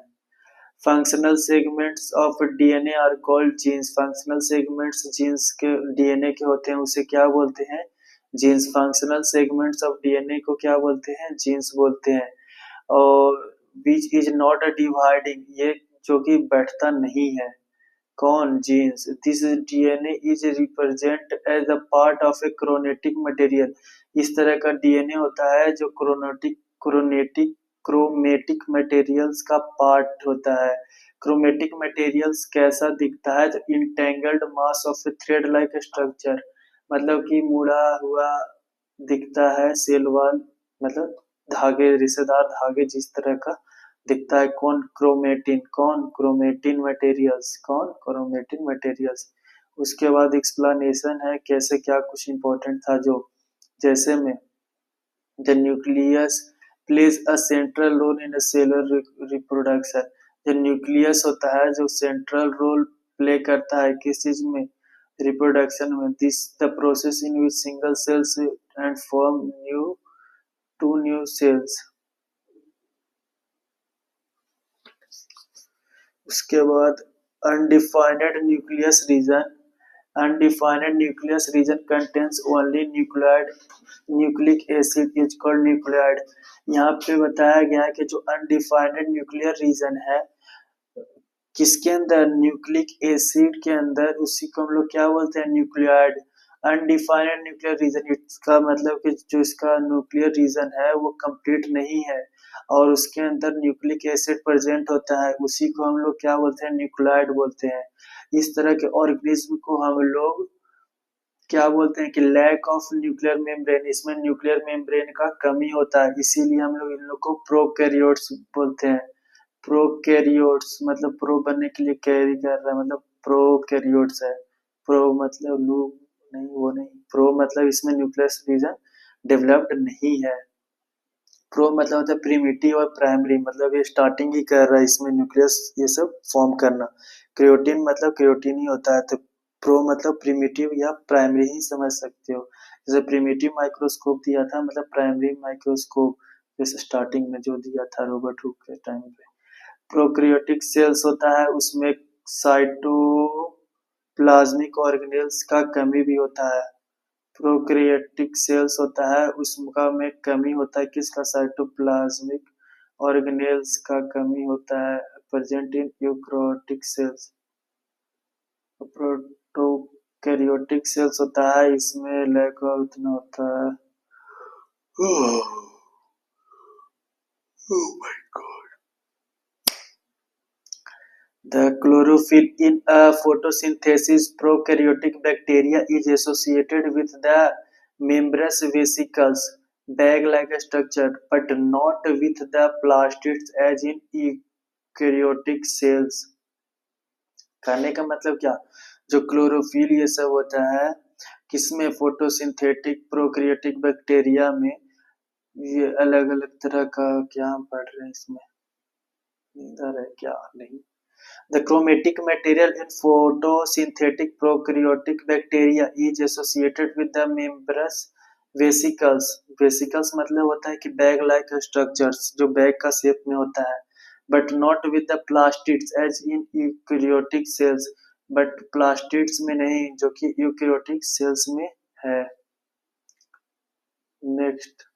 A: Functional segments of DNA are called genes. Functional segments genes के डीएनए के होते हैं, उसे क्या बोलते हैं, genes. Functional segments of DNA को क्या बोलते हैं, जीन्स बोलते हैं। और which is not a dividing, ये जो कि बैठता नहीं है, कौन, genes. This DNA is represent as a part of a chromatic material. इस तरह का डीएनए होता है जो क्रोमेटिक मटेरियल्स का पार्ट होता है। क्रोमेटिक मटेरियल्स कैसा दिखता है, तो entangled mass of A thread like structure, मतलब कि मुड़ा हुआ दिखता है, सेल वाल, मतलब धागे, रिश्तेदार धागे जिस तरह का दिखता है। कौन, क्रोमेटिन। कौन, क्रोमेटिन मटेरियल्स। कौन, क्रोमेटिन मटेरियल्स। उसके बाद एक्सप्लेनेशन है कैसे क्या कुछ इंपॉर्टेंट था, जो जैसे में the nucleus plays a central role in cellular reproduction. जो न्यूक्लियस होता है जो सेंट्रल रोल प्ले करता है किस चीज में, रिप्रोडक्शन में। This the process in which single cells and form new two new cells. उसके बाद undefined nucleus region. Undefined nucleus region contains only nucleoid, nucleic acid is called nucleoid. यहाँ पे बताया गया है कि जो अनडिफाइंड न्यूक्लियर रीजन है किसके अंदर, न्यूक्लिक एसिड के अंदर, उसी को हम लोग क्या बोलते हैं, न्यूक्लियोइड। अनडिफाइंड न्यूक्लियर रीजन, इसका मतलब कि जो इसका न्यूक्लियर रीजन है वो कंप्लीट नहीं है और उसके अंदर न्यूक्लिक एसिड प्रेजेंट होता है, उसी को हम लोग क्या बोलते हैं, न्यूक्लियोइड बोलते हैं। इस तरह के ऑर्गेनिज्म को हम लोग क्या बोलते हैं कि लैक ऑफ न्यूक्लियर मेम्ब्रेन, इसमें न्यूक्लियर मेम्ब्रेन का कमी होता है, इसीलिए हम लोग इन लोग को प्रोकैरियोट्स बोलते हैं। प्रोकैरियोट्स मतलब प्रो बनने के लिए कैरी कर रहा है, मतलब प्रोकैरियोट्स है। प्रो मतलब लू नहीं, वो नहीं, प्रो मतलब इसमें न्यूक्लियस रीजन डेवलप्ड नहीं है। प्रो मतलब होता है प्रिमिटिव और प्राइमरी, मतलब ये स्टार्टिंग ही कर रहा है इसमें न्यूक्लियस ये सब फॉर्म करना। क्रियोटिन मतलब क्रियोटिन ही होता है, तो प्रो मतलब प्रिमिटिव या प्राइमरी ही समझ सकते हो। जैसे प्रिमिटिव माइक्रोस्कोप दिया था, मतलब प्राइमरी माइक्रोस्कोप जैसे स्टार्टिंग में जो दिया था रॉबर्ट हुक के टाइम पे। प्रोकैरियोटिक सेल्स होता है, उसमें साइटोप्लाज्मिक ऑर्गेनेल्स का कमी भी होता है। प्रोकैरियोटिक सेल्स होता है उसका में कमी होता है, किसका, साइटोप्लाज्मिक ऑर्गेनेल्स का कमी होता है present in eukaryotic cells. Prokaryotic cells होता है इसमें लैक उतना होता है। Oh my God. The chlorophyll in a photosynthesis prokaryotic bacteria is associated with the membranous vesicles. Bag like structure but not with the plastids as in eukaryotic cells. कहने का मतलब क्या, जो क्लोरोफिल ये सब होता है किसमें, फोटोसिंथेटिक प्रोकैरियोटिक बैक्टीरिया में। ये अलग अलग तरह का क्या हम पढ़ रहे हैं इसमें, इधर है क्या नहीं। The chromatic material in photosynthetic prokaryotic bacteria is associated with the membranous vesicles। vesicles मतलब होता है कि बैग लाइक स्ट्रक्चर्स, जो बैग का शेप में होता है, but not with the plastids as in eukaryotic cells। but plastids में नहीं, जो कि eukaryotic cells में है। नेक्स्ट,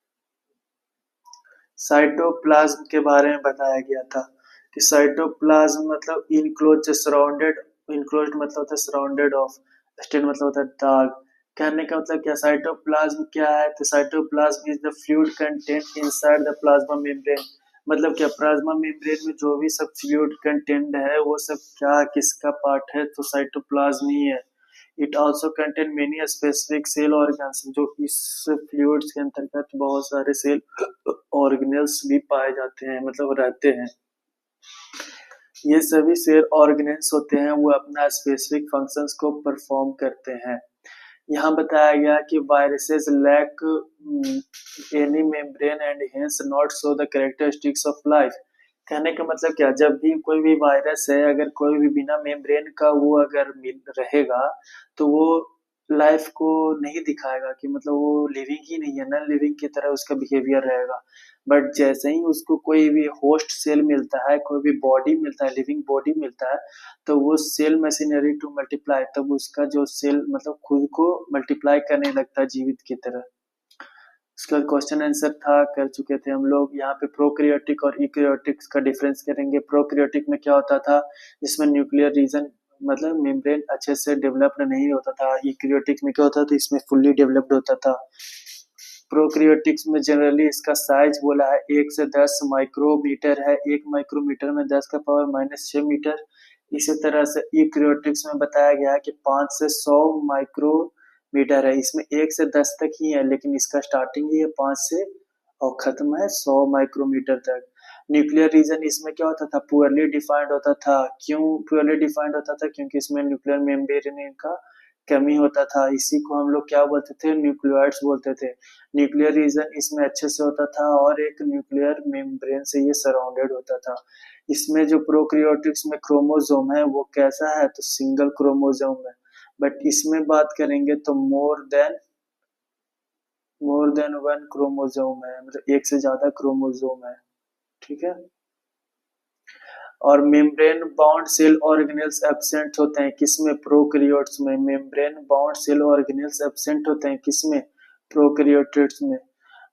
A: साइटोप्लाज्म के बारे में बताया गया था कि साइटोप्लाज्म मतलब इनक्लोज सराउंडेड, इनक्लोज मतलब होता है सराउंडेड ऑफ, स्टेन मतलब होता है दाग। कहने का मतलब क्या, साइटोप्लाज्म क्या है, तो cytoplasm is the fluid content inside the plasma membrane. मतलब क्या, प्लाज्मा मेम्ब्रेन में जो भी सब फ्लूइड कंटेंट है वो सब क्या किसका पार्ट है, तो साइटोप्लाज्म ही है। It also contain many specific cell organs, जो इस फ्लूइड्स के अंतर्गत बहुत सारे सेल ऑर्गेनेल्स भी पाए जाते हैं, मतलब रहते हैं। ये सभी सेल ऑर्गेनेल्स होते हैं वो अपना स्पेसिफिक फंक्शंस को परफॉर्म करते हैं। यहाँ बताया गया कि viruses lack any membrane and hence not show the characteristics of life. कहने का मतलब क्या, जब भी कोई भी वायरस है अगर कोई भी बिना मेम्ब्रेन का वो अगर मिल रहेगा तो वो लाइफ को नहीं दिखाएगा, कि मतलब वो लिविंग ही नहीं है, नॉन लिविंग की तरह उसका बिहेवियर रहेगा। बट जैसे ही उसको कोई भी होस्ट सेल मिलता है, कोई भी बॉडी मिलता है, लिविंग बॉडी मिलता है, तो वो सेल मशीनरी टू मल्टीप्लाई, तब उसका जो सेल मतलब खुद को मल्टीप्लाई करने लगता है जीवित की तरह। उसका क्वेश्चन आंसर था, कर चुके थे हम लोग। यहाँ पे प्रोकैरियोटिक और यूकैरियोटिक का डिफरेंस करेंगे। प्रोकैरियोटिक में क्या होता था, जिसमें न्यूक्लियर रीजन मतलब मेम्ब्रेन अच्छे से डेवलप्ड नहीं होता था। यूकैरियोटिक में क्या होता था, इसमें फुल्ली डेवलप्ड होता था। प्रोकैरियोटिक्स में जनरली इसका साइज बोला है 1 से 10 माइक्रोमीटर है, 1 माइक्रोमीटर में 10 का पावर -6 मीटर। इसी तरह से यूकैरियोटिक्स में बताया गया है कि 5 से 100 माइक्रोमीटर है, इसमें 1 से 10 तक ही है, लेकिन इसका स्टार्टिंग ही है 5 से और खत्म है 100 माइक्रोमीटर तक। न्यूक्लियर रीजन इसमें क्या होता था, पुअरली डिफाइंड होता था। क्यों पुअरली डिफाइंड होता था, क्योंकि इसमें न्यूक्लियर मेम्ब्रेन का कमी होता था। इसी को हम लोग क्या बोलते थे, न्यूक्लियोइड्स बोलते थे। न्यूक्लियर रीजन इसमें अच्छे से होता था और एक न्यूक्लियर मेम्ब्रेन से ये सराउंडेड होता था। इसमें जो प्रोकैरियोटिक्स में क्रोमोसोम है वो कैसा है, तो सिंगल क्रोमोसोम है। बट इसमें बात करेंगे तो मोर देन वन क्रोमोसोम है, मतलब एक से ज्यादा क्रोमोसोम है। ठीक है। और membrane bound cell organelles absent होते हैं किसमें, प्रोकैरियोट्स में। Membrane bound cell organelles absent होते हैं किसमें, प्रोकैरियोट्स में।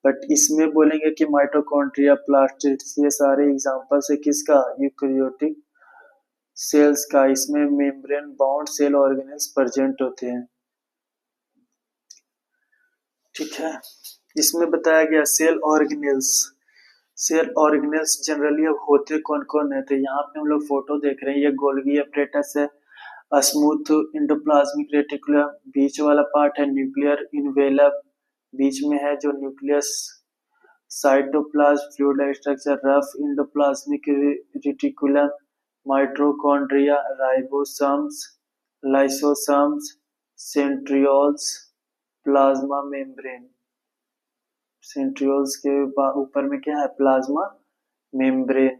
A: बट इसमें बोलेंगे कि माइटोकॉन्ड्रिया, प्लास्टिड्स, ये सारे एग्जांपल्स है किसका, यूकैरियोटिक सेल्स का। इसमें membrane bound cell organelles present होते हैं। ठीक है। इसमें बताया गया cell organelles. Cell organelles generally अब होते कौन कौन है, तो यहाँ पे हम लोग फोटो देख रहे हैं, ये गोल्गी अपरेटस है, स्मूथ इंडोप्लाज्मिक रेटिकुलम बीच वाला पार्ट है, न्यूक्लियर इनवेलप बीच में है जो nucleus, cytoplasm fluid like structure, rough endoplasmic reticulum, mitochondria, ribosomes, lysosomes, centrioles, plasma membrane. Centrioles के ऊपर में क्या है, plasma membrane.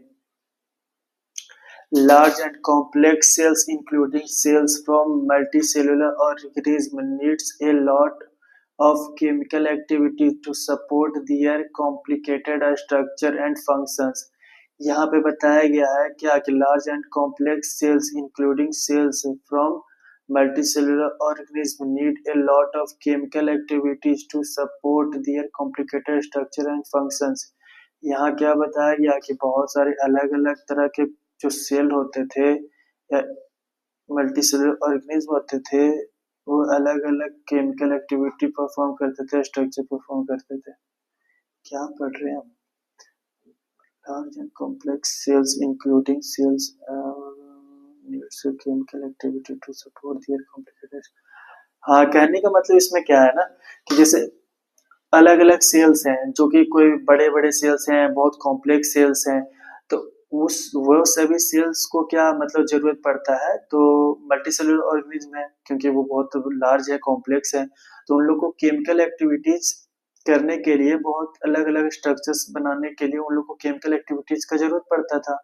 A: Large and complex cells, including cells from multicellular organism, needs a lot of chemical activity to support their complicated structure and functions। यहाँ पे बताया गया है क्या कि large and complex cells, including cells from multicellular organism, need a lot of chemical activities to support their complicated structure and functions। यहाँ क्या बताया गया कि बहुत सारे अलग अलग तरह के जो सेल होते थे या मल्टीसेलुलर ऑर्गेनिज्म होते थे वो अलग अलग केमिकल एक्टिविटी परफॉर्म करते थे, स्ट्रक्चर परफॉर्म करते थे। क्या पढ़ रहे हैं हम, large and complex cells including cells needs a chemical activity to support their complicated। हाँ, कहने का मतलब इसमें क्या है ना कि जैसे अलग अलग सेल्स हैं जो कि कोई बड़े बड़े सेल्स हैं, बहुत कॉम्प्लेक्स सेल्स हैं, तो उस वो सभी सेल्स को क्या मतलब जरूरत पड़ता है, तो मल्टी सेलुलर ऑर्गेनिज्म है क्योंकि वो बहुत लार्ज है, कॉम्प्लेक्स है, तो उन लोग को केमिकल एक्टिविटीज करने के लिए, बहुत अलग अलग स्ट्रक्चर्स बनाने के लिए उन लोग को केमिकल एक्टिविटीज का जरूरत पड़ता था।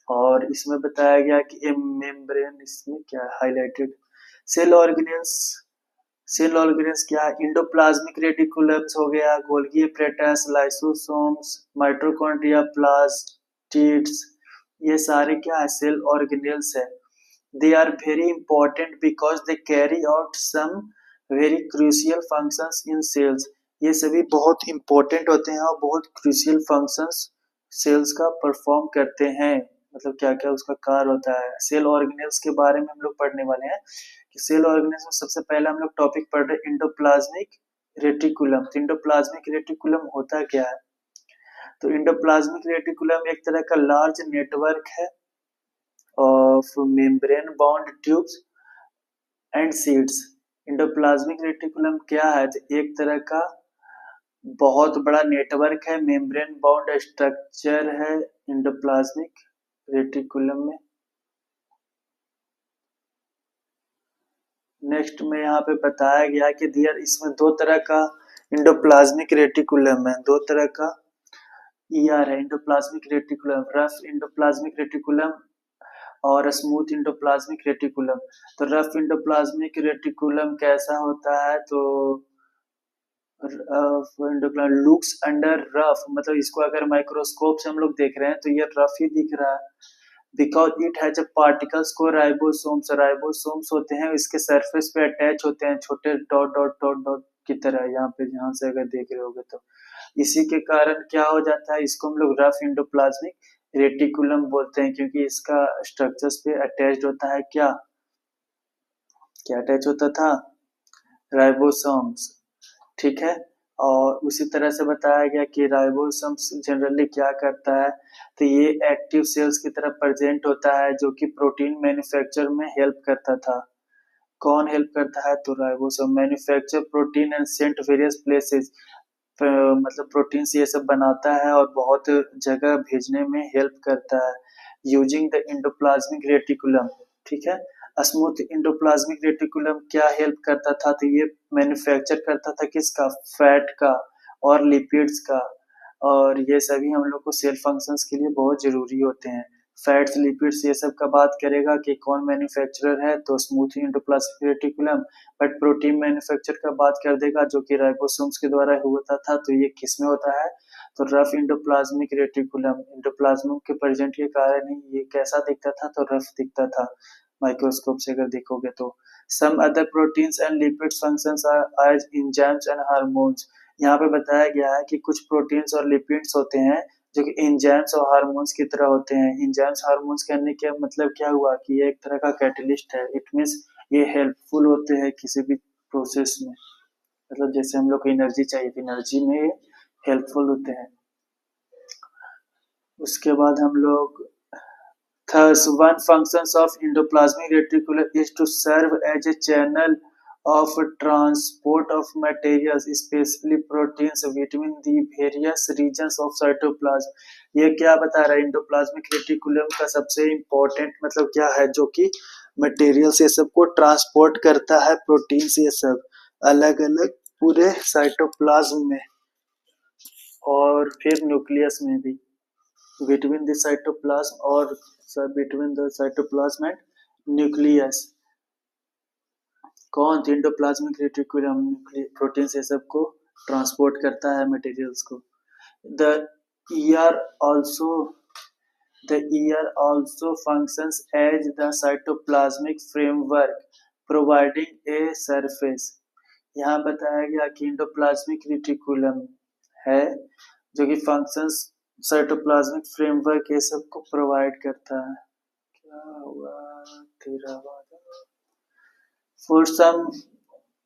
A: और इसमें बताया गया कि ए मेम्ब्रेन, इसमें क्या highlighted, cell organelles, cell organelles क्या है, इंडोप्लाज्मिक रेटिकुलम्स हो गया, Golgi apparatus, lysosomes, mitochondria, plastids, ये सारे क्या है, सेल ऑर्गेनेल्स है। They are very important because they carry out some very crucial functions in cells. ये सभी बहुत इंपॉर्टेंट होते हैं और बहुत क्रूशियल फंक्शंस सेल्स का परफॉर्म करते हैं। मतलब क्या क्या उसका कार्य होता है। सेल ऑर्गेनेल्स के बारे में हम लोग पढ़ने वाले हैं कि सेल ऑर्गेनेल्स में सबसे पहले हम लोग टॉपिक पढ़ रहे हैं इंडोप्लाज्मिक रेटिकुलम। तो इंडोप्लाज्मिक रेटिकुलम होता क्या है, तो इंडोप्लाज्मिक रेटिकुलम एक तरह का लार्ज नेटवर्क है of membrane bound tubes and seeds. Endoplasmic reticulum क्या है, तो एक तरह का बहुत बड़ा नेटवर्क है, मेम्ब्रेन बाउंड स्ट्रक्चर है इंडोप्लाज्मिक रेटिकुलम में। नेक्स्ट में यहाँ पे बताया गया कि दियर, इसमें दो तरह का इंडोप्लाज्मिक रेटिकुलम है, दो तरह का ईआर है endoplasmic reticulum, rough endoplasmic reticulum और स्मूथ इंडोप्लाज्मिक रेटिकुलम। तो रफ इंडोप्लाज्मिक रेटिकुलम कैसा होता है, तो लुक्स अंडर रफ, मतलब इसको अगर माइक्रोस्कोप से हम लोग देख रहे हैं तो ये रफ ही दिख रहा है। बिकॉज इट हैज पार्टिकल्स को राइबोसोम्स, राइबोसोम्स होते हैं इसके सरफेस पे अटैच होते हैं छोटे डॉट डॉट डॉट डॉट की तरह, यहाँ पे यहाँ से अगर देख रहे होगे तो इसी के कारण क्या हो जाता है, इसको हम लोग रफ इंडोप्लाज्मिक रेटिकुलम बोलते हैं क्योंकि इसका स्ट्रक्चर्स पे अटैच्ड होता है क्या, क्या अटैच होता था, राइबोसोम्स। ठीक है। और उसी तरह से बताया गया कि राइबोसोम्स जनरली क्या करता है, तो ये एक्टिव सेल्स की तरह प्रेजेंट होता है जो कि प्रोटीन मैन्युफैक्चर में हेल्प करता था। कौन हेल्प करता है, तो ribosome manufacture protein and sent various places, मतलब प्रोटीन से ये सब बनाता है और बहुत जगह भेजने में हेल्प करता है यूजिंग द इंडोप्लाज्मिक रेटिकुलम। ठीक है। स्मूथ इंडोप्लाज्मिक रेटिकुलम क्या हेल्प करता था, तो ये मैन्युफैक्चर करता था किसका, फैट का और लिपिड्स का, और ये सभी हम लोग को सेल फंक्शंस के लिए बहुत जरूरी होते हैं। फैट्स, लिपिड्स, ये सब का बात करेगा कि कौन मैन्युफैक्चरर है, तो smooth endoplasmic reticulum. But protein manufacture का बात कर देगा जो कि राइबोसोम्स के द्वारा होता था, तो ये किसमें होता है, तो रफ इंडोप्लाज्मिक रेटिकुलम। इंडोप्लाज्म के प्रेजेंट के कारण ही ये कैसा दिखता था, तो रफ दिखता था माइक्रोस्कोप से अगर देखोगे तो। Some other proteins and lipids functions are as enzymes and hormones. यहाँ पे बताया गया है कि कुछ प्रोटीन्स और लिपिड्स होते हैं जो कि एंजाइम्स और हार्मोन्स की तरह होते हैं। एंजाइम्स हार्मोन्स कहने का मतलब क्या हुआ कि ये एक तरह का कैटलिस्ट है, इट मीन्स ये हेल्पफुल होते हैं किसी भी प्रोसेस में, मतलब जैसे हम लोग को एनर्जी चाहिए तो एनर्जी में हेल्पफुल होते हैं। उसके बाद हम लोग Thus, one function of endoplasmic reticulum is to serve as a channel of transport of materials, especially proteins, between the various regions of cytoplasm. ये क्या बता रहा है, इंडोप्लाज्मिक रेटिकुलम का सबसे इम्पोर्टेंट मतलब क्या है, जो कि मटेरियल्स ये सब को ट्रांसपोर्ट करता है, प्रोटीन्स ये सब अलग अलग पूरे साइटोप्लाज्म में और फिर न्यूक्लियस में भी, between the cytoplasm or between the cytoplasm and nucleus। कौन, एंडोप्लाज्मिक रेटिकुलम प्रोटीन से सबको ट्रांसपोर्ट करता है मटेरियल्स को। The year also, the ear also functions as the cytoplasmic framework providing a surface। यहाँ बताया गया कि इंडोप्लाज्मिक रेटिकुलम है जो कि फंक्शंस साइटोप्लाज्मिक फ्रेमवर्क ये सब को प्रोवाइड करता है। क्या हुआ तेरा वादा, for some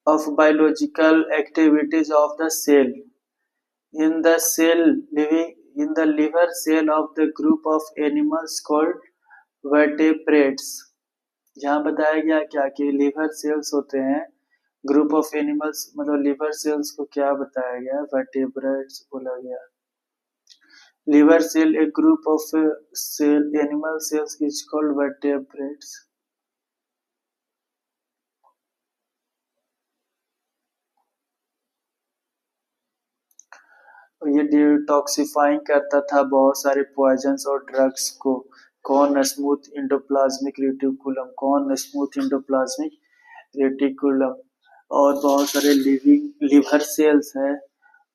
A: of biological activities of the cell in the cell living in the liver cell of the group of animals called vertebrates। यहाँ बताया गया क्या कि लिवर सेल्स होते हैं ग्रुप ऑफ एनिमल्स मतलब लिवर सेल्स को क्या बताया गया? वर्टेब्रेट्स बोला गया। Liver cell a group of cell animal cells is called vertebrates. ये डिटॉक्सिफाइंग करता था बहुत सारे पॉइजन्स और ड्रग्स को। कौन? Smooth endoplasmic reticulum. कौन? Smooth endoplasmic reticulum. और बहुत सारे लिविंग लिवर सेल्स हैं,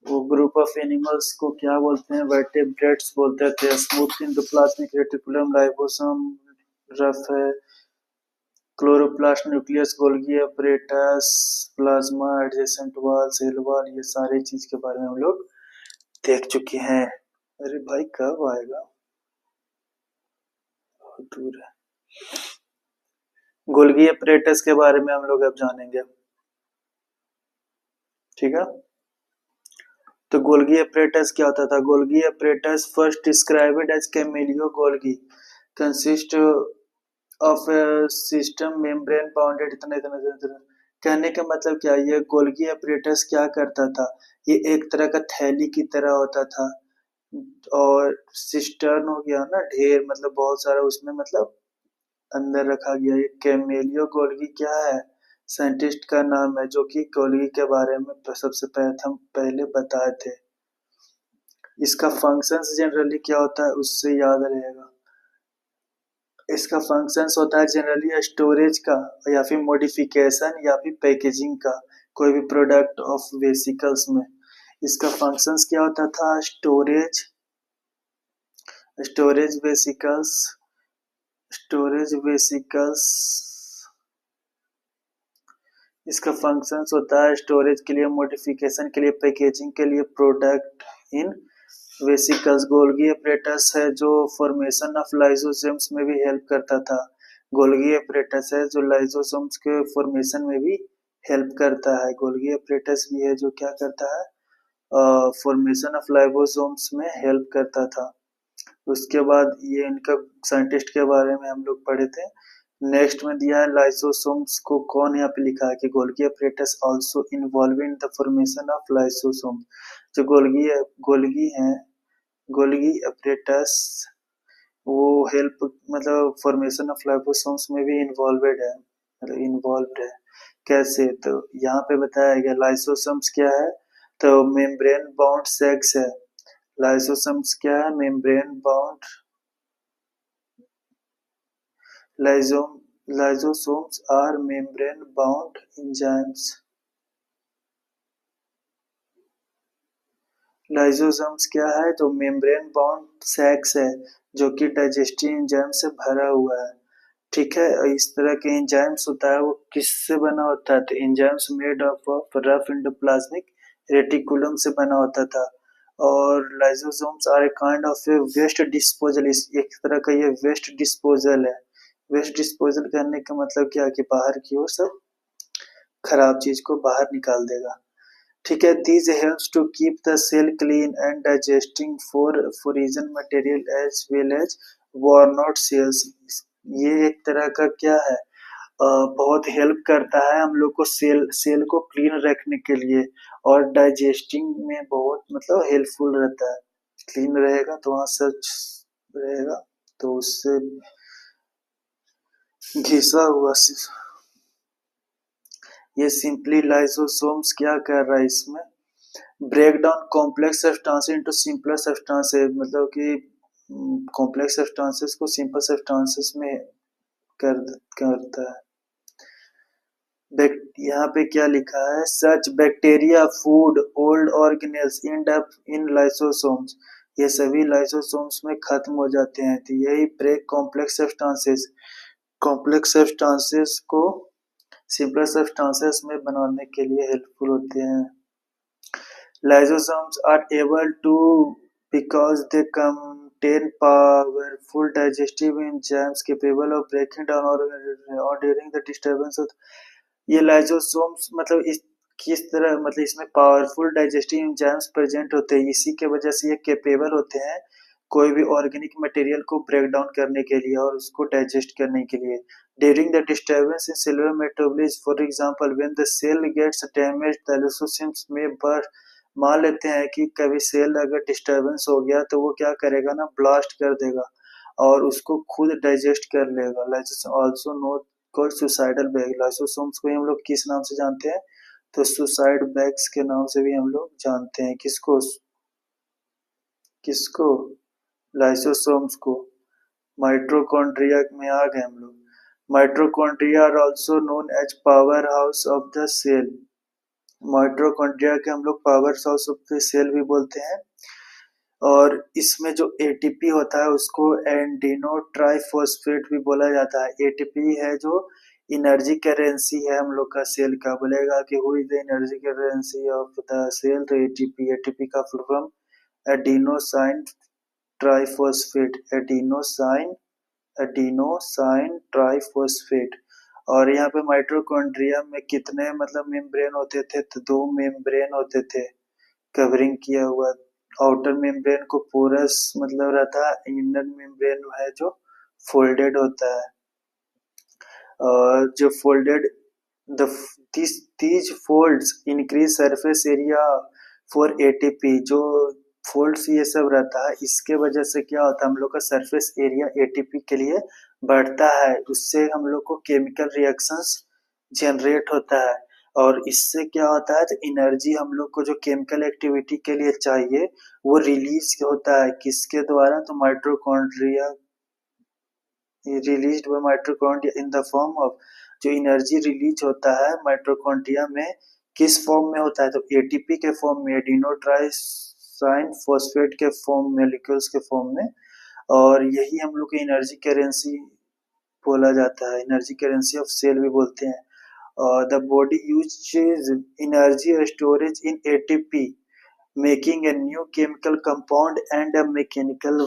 A: वो ग्रुप ऑफ एनिमल्स को क्या बोलते हैं? वर्टेब्रेट्स बोलते थे। Smooth endoplasmic reticulum, ribosome, rough है, chloroplast, nucleus, Golgi apparatus, plasma, adjacent wall, cell wall, ये सारी चीज के बारे में हम लोग देख चुके हैं। अरे भाई कब आएगा? बहुत दूर है। गोल्गी अपरेटस के बारे में हम लोग अब जानेंगे, ठीक है। तो गोल्गी अपरेटस क्या होता था? Golgi apparatus first described as Camillo Golgi consist of system membrane bounded इतना इतना इतना। कहने का मतलब क्या? ये गोल्गी अपरेटस क्या करता था? ये एक तरह का थैली की तरह होता था, और सिस्टर्न हो गया ना, ढेर मतलब बहुत सारा उसमें मतलब अंदर रखा गया। ये कैमेलियो गोल्गी क्या है? साइंटिस्ट का नाम है जो कि गोल्गी के बारे में सबसे प्रथम पहले बताए थे। इसका फंक्शंस जनरली क्या होता है उससे याद रहेगा। इसका फंक्शंस होता है जनरली स्टोरेज का, या फिर मॉडिफिकेशन, या फिर पैकेजिंग का, कोई भी प्रोडक्ट ऑफ वेसिकल्स में। इसका फंक्शंस क्या होता था? Storage, storage vesicles, storage vesicles. इसका फंक्शंस होता है स्टोरेज के लिए, मॉडिफिकेशन के लिए, पैकेजिंग के लिए, product in vesicles. Golgi apparatus है जो फॉर्मेशन ऑफ लाइसोसोम्स में भी हेल्प करता था। गोल्गी अपरेटस है जो लाइसोसोम्स के फॉर्मेशन में भी हेल्प करता है। गोल्गी अपरेटस भी है जो क्या करता है? फॉर्मेशन ऑफ लाइसोसोम्स में हेल्प करता था। उसके बाद ये इनका साइंटिस्ट के बारे में हम लोग पढ़े थे। नेक्स्ट में दिया है लाइसोसोम्स को कौन यहाँ पे लिखा है कि Golgi apparatus also involve in the formation of lysosome. जो गोल्गी है, गोल्गी अपरेटस, वो हेल्प मतलब फॉर्मेशन ऑफ लाइसोसोम्स में भी इन्वॉल्वेड है, मतलब इन्वॉल्व है। कैसे? तो यहाँ पे बताया गया लाइसोसोम्स क्या है, तो मेम्ब्रेन बाउंड सेल्स है। लाइसोसोम्स क्या है? Membrane bound, lysosomes are membrane bound enzymes. Lysosomes क्या है? तो मेम्ब्रेन बाउंड सेक्स है जो कि डाइजेस्टिव एंजाइम से भरा हुआ है, ठीक है। और इस तरह के एंजाइम्स होता है वो किससे बना होता है? तो enzymes made of rough endoplasmic reticulum से बना होता था। और lysosomes are a kind of a waste disposal, एक तरह का ये वेस्ट डिस्पोजल है। वेस्ट डिस्पोजल करने का मतलब क्या? कि बाहर की ओर सब खराब चीज को बाहर निकाल देगा, ठीक है। This helps to keep the cell clean and digesting for foreign material as well as worn out cells. ये एक तरह का क्या है? बहुत हेल्प करता है हम लोग को सेल सेल को क्लीन रखने के लिए, और डाइजेस्टिंग में बहुत मतलब हेल्पफुल रहता है। क्लीन रहेगा तो वहाँ सच रहेगा, तो उससे घिसा हुआ ये सिंपली लाइसोसोम्स क्या कर रहा है इसमें? Break down complex substance into simpler substances, मतलब कि कॉम्प्लेक्स सब्सटेंसेस को सिंपल सब्सटेंसेस में कर करता है। यहाँ पे क्या लिखा है? Such bacteria, food, old organelles end up in lysosomes. ये सभी लाइसोसोम्स में खत्म हो जाते हैं। तो यही break complex substances, complex substances को सिंपल सब्सटेंसेस में बनाने के लिए हेल्पफुल होते हैं। Lysosomes are able to because they contain powerful digestive enzymes capable of breaking down or during the disturbance of ये लाइसोसोम्स मतलब इस किस तरह मतलब इसमें पावरफुल डाइजेस्टिव एंजाइम्स प्रेजेंट होते हैं, इसी के वजह से ये कैपेबल होते हैं कोई भी ऑर्गेनिक मटेरियल को ब्रेक डाउन करने के लिए और उसको डाइजेस्ट करने के लिए। During the disturbance in cellular metabolism, for example when the cell gets damaged the lysosomes may burst. मान लेते हैं कि कभी सेल अगर डिस्टर्बेंस हो गया तो वो क्या करेगा ना, ब्लास्ट कर देगा और उसको खुद डाइजेस्ट कर लेगा। Lysosome also note called suicidal bag. Lysosomes को हम लोग किस नाम से जानते हैं, तो सुसाइड बैग्स के नाम से भी हम लोग जानते हैं। किसको किसको लाइसोसोम्स को। माइटोकॉन्ड्रिया में आ गए हम लोग। Mitochondria are also known as powerhouse of the cell. Mitochondria के हम लोग powerhouse of the cell भी बोलते हैं। और इसमें जो एटीपी होता है उसको एंडीनो ट्राइफॉस्फेट भी बोला जाता है। एटीपी है जो एनर्जी करेंसी है हम लोग का सेल का। बोलेगा कि who is the energy currency of the cell, तो एटीपी। एटीपी का full form adenosine triphosphate. Adenosine triphosphate. और यहाँ पे माइटोकॉन्ड्रिया में कितने मतलब मेम्ब्रेन होते थे, तो 2 मेम्ब्रेन होते थे कवरिंग किया हुआ। आउटर मेम्ब्रेन को पोरस मतलब रहता है, इनर मेम्ब्रेन है जो फोल्डेड होता है। जो folded the these folds increase surface area for ATP। जो फोल्ड्स ये सब रहता है, इसके वजह से क्या होता है, हम लोग का सरफेस एरिया एटीपी के लिए बढ़ता है। उससे हम लोग को केमिकल रिएक्शंस जनरेट होता है और इससे क्या होता है, तो एनर्जी हम लोग को जो केमिकल एक्टिविटी के लिए चाहिए वो रिलीज होता है। किसके द्वारा, तो mitochondria released by mitochondria in the form of. जो एनर्जी रिलीज होता है माइटोकॉन्ड्रिया में किस फॉर्म में होता है, तो एटीपी के फॉर्म में, एडिनोट्राइसाइन फॉस्फेट के फॉर्म में, मॉलिक्यूल्स के फॉर्म में। और यही हम लोग की एनर्जी करेंसी बोला जाता है, एनर्जी करेंसी ऑफ सेल भी बोलते हैं। The body uses energy storage in ATP making a new chemical compound and a mechanical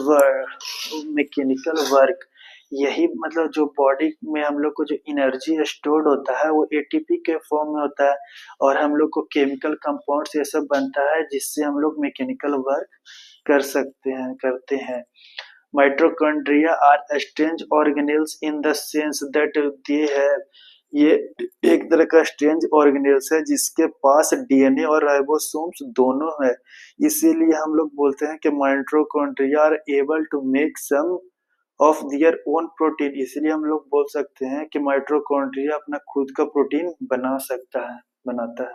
A: work. यही मतलब जो बॉडी में हम लोग को जो एनर्जी स्टोर्ड होता है वो एटीपी के फॉर्म में होता है और हम लोग को केमिकल कंपाउंड्स ये सब बनता है जिससे हम लोग मैकेनिकल वर्क कर सकते हैं, करते हैं। Mitochondria are strange organelles in the sense that they have, ये एक तरह का स्ट्रेंज ऑर्गेनेल्स है जिसके पास डीएनए और राइबोसोम्स दोनों है। इसीलिए हम लोग बोलते हैं कि mitochondria are able to make some of their own protein. इसलिए हम लोग बोल सकते हैं कि माइटोकॉन्ड्रिया अपना खुद का प्रोटीन बना सकता है, बनाता है।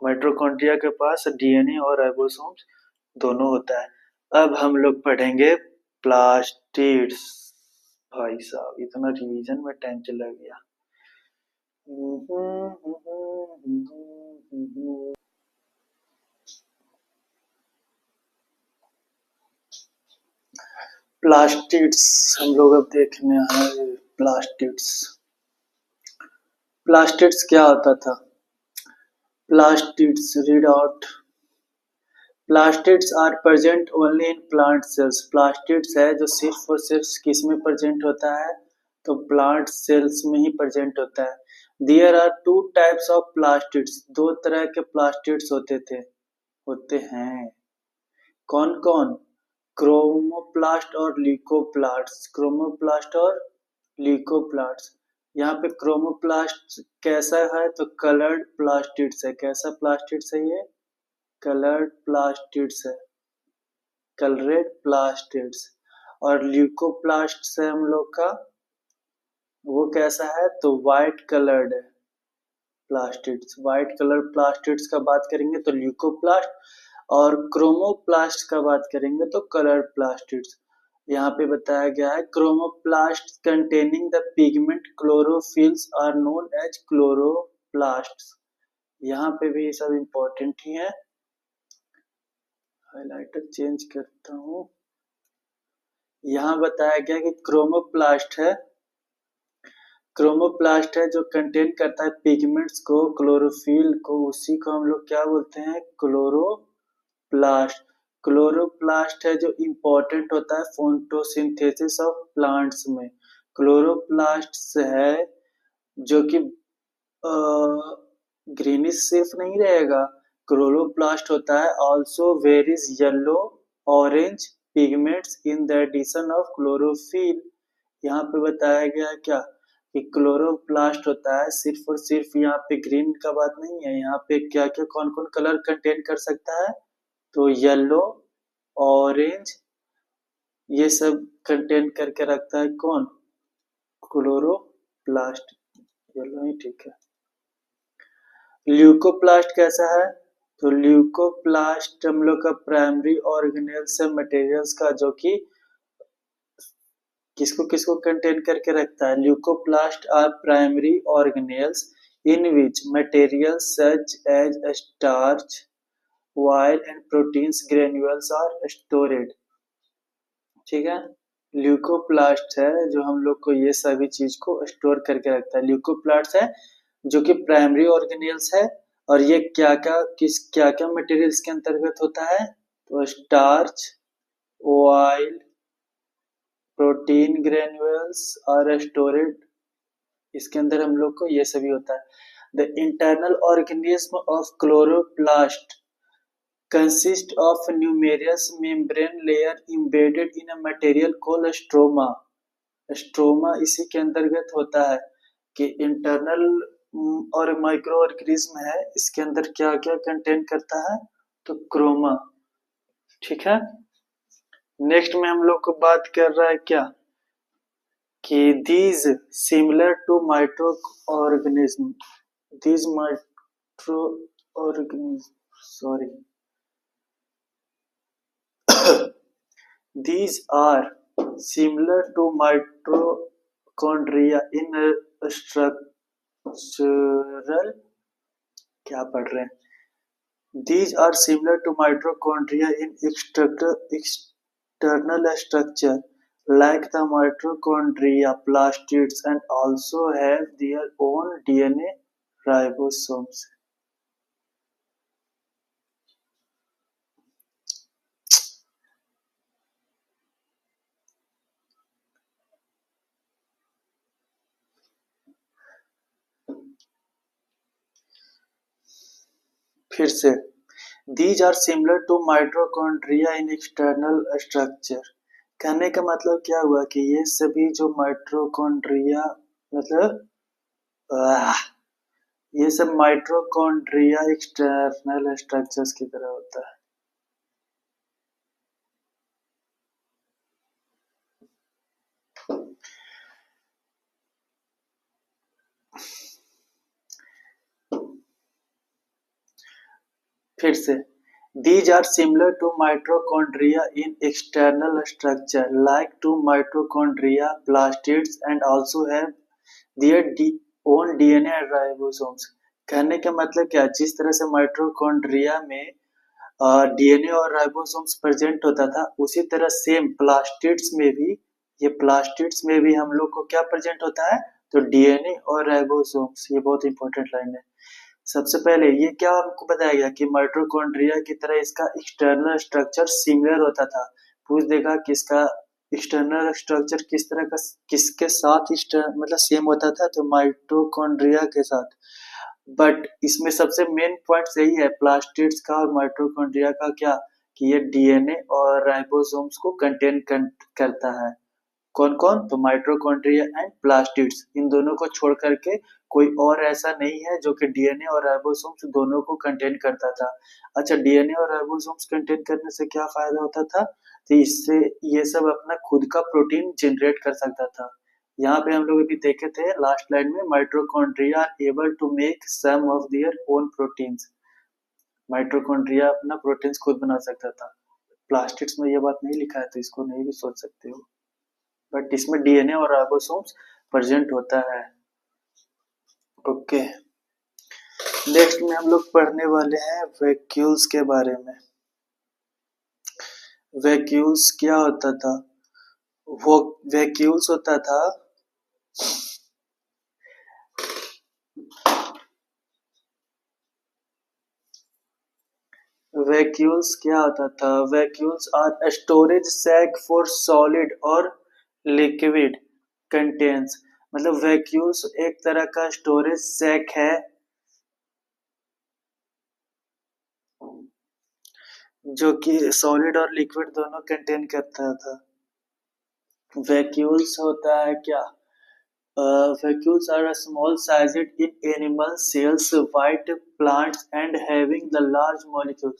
A: माइटोकॉन्ड्रिया के पास डीएनए और राइबोसोम्स दोनों होता है। अब हम लोग पढ़ेंगे प्लास्टिड्स। भाई साहब इतना रिवीजन में टाइम चला गया। प्लास्टिड्स हम लोग अब देखने आए। प्लास्टिड्स, प्लास्टिड्स क्या होता था। Plastids, read out. Plastids are present only in plant cells. Plastids है जो सिर्फ और सिर्फ किस में प्रेजेंट होता है, तो प्लांट सेल्स में ही प्रेजेंट होता है। There are 2 types of plastids. 2 तरह के प्लास्टिड्स होते हैं। कौन कौन, क्रोमोप्लास्ट और ल्यूकोप्लास्ट। क्रोमोप्लास्ट और ल्यूकोप्लास्ट। यहाँ पे क्रोमोप्लास्ट कैसा है, तो कलर्ड प्लास्टिड्स है। कैसा प्लास्टिड्स है ये, कलर्ड प्लास्टिड्स है, कलरेड प्लास्टिड्स। और ल्यूकोप्लास्ट है हम लोग का, वो कैसा है, तो व्हाइट कलर्ड है प्लास्टिड्स। व्हाइट कलर प्लास्टिड्स का बात करेंगे तो ल्यूकोप्लास्ट, और क्रोमोप्लास्ट का बात करेंगे तो कलर्ड प्लास्टिड्स। यहाँ पे बताया गया है chromoplast containing the pigment chlorophylls are known as chloroplasts. यहाँ पे भी ये सब इम्पोर्टेंट ही है। हाइलाइटर चेंज करता हूँ। यहाँ बताया गया कि क्रोमोप्लास्ट है जो कंटेन करता है पिगमेंट्स को, क्लोरोफिल को, उसी को हम लोग क्या बोलते हैं, क्लोरोप्लास्ट। क्लोरोप्लास्ट है जो इम्पोर्टेंट होता है फोटोसिंथेसिस ऑफ प्लांट्स में। क्लोरोप्लास्ट है जो कि ग्रीनिश सेफ नहीं रहेगा, क्लोरोप्लास्ट होता है। Also varies yellow orange pigments in the addition of chlorophyll. यहाँ पे बताया गया है क्या कि क्लोरोप्लास्ट होता है, सिर्फ और सिर्फ यहाँ पे ग्रीन का बात नहीं है, यहाँ पे क्या क्या कौन कौन कलर कंटेन कर सकता है, तो येलो, ऑरेंज, ये सब कंटेन करके रखता है कौन, क्लोरोप्लास्ट। येलो ही ठीक है। ल्यूकोप्लास्ट कैसा है, तो ल्यूकोप्लास्ट हम लोग का प्राइमरी ऑर्गेनेल्स है मटेरियल्स का, जो कि किसको किसको कंटेन करके रखता है, leucoplast are primary organelles in which materials such as starch, oil and proteins granules are stored. ठीक है, ल्यूकोप्लास्ट है जो हम लोग को ये सभी चीज को स्टोर करके रखता है। ल्यूकोप्लास्ट है जो कि प्राइमरी ऑर्गेनेल्स है, और ये क्या क्या मटेरियल्स के अंतर्गत होता है, तो स्टार्च, ऑयल, प्रोटीन ग्रेन्यूल्स और स्टोरेड, इसके अंदर हम लोग को ये सभी होता है। The internal organism of chloroplast consist of numerous membrane layer embedded in a material called stroma। Stroma इसी के अंतर्गत होता है कि इंटरनल और माइक्रो ऑर्गेनिज्म है, इसके अंदर क्या क्या कंटेन करता है, तो क्रोमा। ठीक है, नेक्स्ट में हम लोग को बात कर रहा है क्या कि these similar to microorganism, these microorganism, sorry, these are similar to mitochondria in structural, क्या पढ़ रहे हैं, these are similar to mitochondria in external structure like the mitochondria plastids and also have their own DNA ribosomes। फिर से, these are similar to mitochondria in external structure। कहने का मतलब क्या हुआ कि ये सभी जो माइटोकॉन्ड्रिया मतलब ये सब माइटोकॉन्ड्रिया एक्सटर्नल स्ट्रक्चर्स की तरह होता है। फिर से, these are similar to mitochondria in external structure like to mitochondria plastids and also have their own DNA and ribosomes। कहने का मतलब क्या, जिस तरह से माइटोकॉन्ड्रिया में डीएनए और राइबोसोम्स प्रेजेंट होता था, उसी तरह सेम प्लास्टिड्स में भी, ये प्लास्टिड्स में भी हम लोग को क्या प्रेजेंट होता है, तो डीएनए और राइबोसोम्स। ये बहुत इंपॉर्टेंट लाइन है। सबसे पहले ये क्या हमको बताया गया कि माइटोकॉन्ड्रिया की तरह इसका एक्सटर्नल स्ट्रक्चर सिमिलर होता था। पूछ देगा कि इसका एक्सटर्नल स्ट्रक्चर किस तरह का, किसके साथ मतलब सेम होता था, तो माइटोकॉन्ड्रिया के साथ। बट इसमें सबसे मेन पॉइंट यही है प्लास्टिड्स का और माइटोकॉन्ड्रिया का क्या, कि ये डीएनए और राइबोसोम्स को कंटेन करता है। कौन कौन, तो माइटोकॉन्ड्रिया एंड प्लास्टिड्स, इन दोनों को छोड़ करके कोई और ऐसा नहीं है जो कि डीएनए और राइबोसोम्स दोनों को कंटेन करता था। अच्छा, डीएनए और राइबोसोम्स कंटेन करने से क्या फायदा होता था, तो इससे ये सब अपना खुद का प्रोटीन जनरेट कर सकता था। यहाँ पे हम लोग अभी देखे थे लास्ट लाइन में, mitochondria are able to make some of their own proteins. Mitochondria अपना प्रोटीन्स खुद बना सकता था। प्लास्टिड्स में ये बात नहीं लिखा है तो इसको नहीं भी सोच सकते हो, बट इसमें डीएनए और राइबोसोम्स प्रेजेंट होता है। ओके, नेक्स्ट में हम लोग पढ़ने वाले हैं वैक्यूल्स के बारे में। वैक्यूल्स क्या होता था, वो वैक्यूल्स होता था वैक्यूल्स क्या होता था, vacuoles are storage sac for solid और लिक्विड कंटेंट्स। मतलब वैक्यूल्स एक तरह का स्टोरेज सैक है जो कि सॉलिड और लिक्विड दोनों कंटेन करता था। वैक्यूल्स होता है क्या? vacuoles are a small sized in animal cells, white plants and having the large molecules।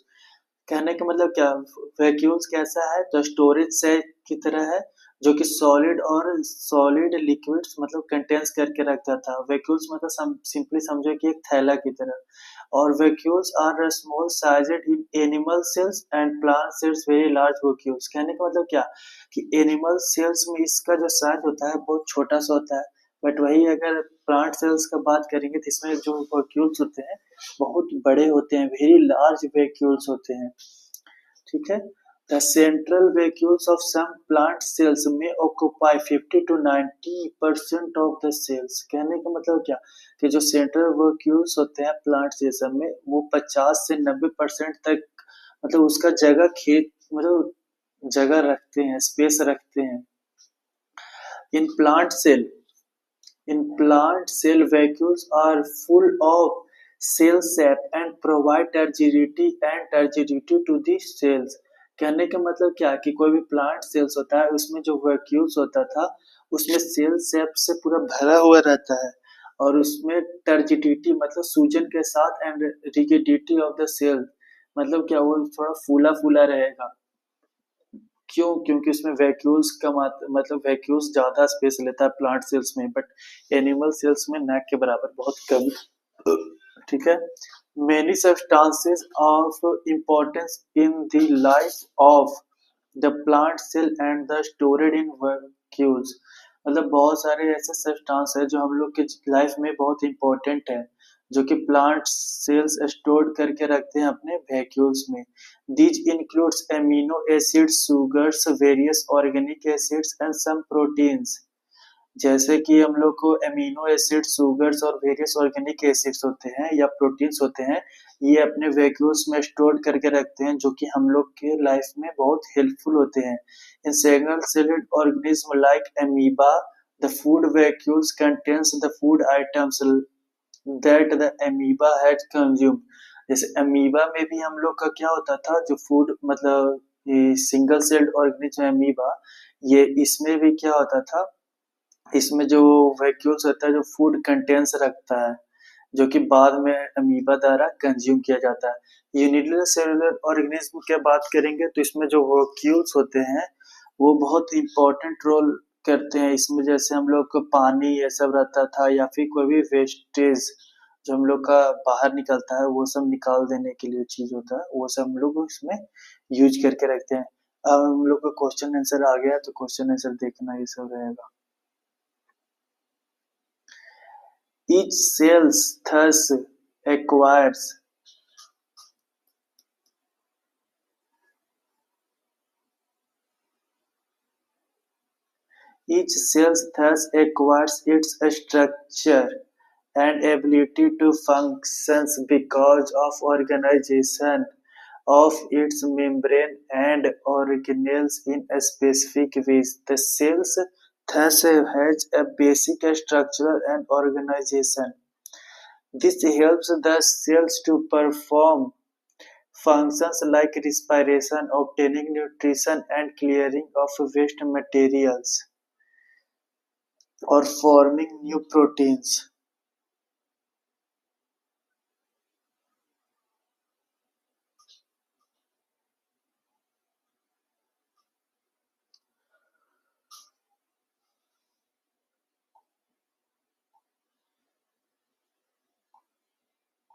A: कहने का मतलब क्या? वैक्यूल्स कैसा है? तो स्टोरेज सेल की तरह है, जो कि सॉलिड और सॉलिड लिक्विड्स मतलब कंटेन्स करके रखता था। वैक्यूल्स मतलब सिंपली समझो कि एक थैला की तरह। और vacuoles are small sized in animal cells and plant cells very large vacuoles. कहने का मतलब क्या कि एनिमल सेल्स में इसका जो साइज होता है बहुत छोटा सा होता है, बट वही अगर प्लांट सेल्स का बात करेंगे तो इसमें जो वैक्यूल्स होते हैं बहुत बड़े होते हैं, वेरी लार्ज वैक्यूल्स होते हैं। ठीक है। The central vacuoles of some plant cells may occupy 50 to 90% of the cells. कहने का मतलब क्या कि जो सेंट्रल वैक्यूल्स होते हैं प्लांट सेल्स में वो 50 से 90% तक मतलब उसका जगह खेत मतलब जगह रखते हैं, स्पेस रखते हैं। In plant cell In plant cell vacuoles are full of cell sap and provide turgidity to the cells। कहने का मतलब क्या कि कोई भी प्लांट सेल्स होता है उसमें जो वैक्यूल्स होता था उसमें सेल सेप से पूरा भरा हुआ रहता है, और उसमें टर्जिडिटी मतलब सूजन के साथ and rigidity of the cell मतलब क्या वो थोड़ा फूला फूला रहेगा। क्यों? क्योंकि उसमें वैक्यूल्स का मतलब वैक्यूल्स ज्यादा स्पेस लेता है प्लांट सेल्स में, बट एनिमल सेल्स में न के बराबर बहुत कम। ठीक है। Many substances of importance in the life of the plant cell and the stored in vacuoles. मतलब बहुत सारे ऐसे सब्सटेंस है जो हम लोग के लाइफ में बहुत इंपॉर्टेंट है, जो कि प्लांट सेल्स स्टोर करके रखते हैं अपने वैक्यूल्स में। These includes amino acids, sugars, various organic acids and some proteins। जैसे कि हम लोग को एमिनो एसिड, सुगर्स और वेरियस ऑर्गेनिक एसिड्स होते हैं या प्रोटीन्स होते हैं, ये अपने वैक्यूल्स में स्टोर करके रखते हैं, जो कि हम लोग के लाइफ में बहुत हेल्पफुल होते हैं। In single celled organism like amoeba, the food vacuoles contains the food items that the amoeba has consumed. जैसे अमीबा में भी हम लोग का क्या होता था जो फूड मतलब ये सिंगल सेल्ड ऑर्गेनिज्म अमीबा, ये इसमें भी क्या होता था, इसमें जो वैक्यूल्स होता है जो फूड कंटेंट्स रखता है, जो कि बाद में अमीबा द्वारा कंज्यूम किया जाता है। यूनिलर सेलुलर ऑर्गेनिज्म की बात करेंगे तो इसमें जो वैक्यूल्स होते हैं वो बहुत इंपॉर्टेंट रोल करते हैं इसमें। जैसे हम लोग को पानी ये सब रहता था या फिर कोई भी वेस्टेज जो हम लोग का बाहर निकलता है वो सब निकाल देने के लिए चीज होता है, वो सब हम लोग इसमें यूज करके रखते हैं। अब हम लोग का क्वेश्चन आंसर आ गया तो क्वेश्चन आंसर देखना ये सब रहेगा। Each cells thus acquires each cell thus acquires its structure and ability to functions because of organization of its membrane and organelles in a specific ways. The cells thus has a basic structure and organization. This helps the cells to perform functions like respiration, obtaining nutrition, and clearing of waste materials or forming new proteins।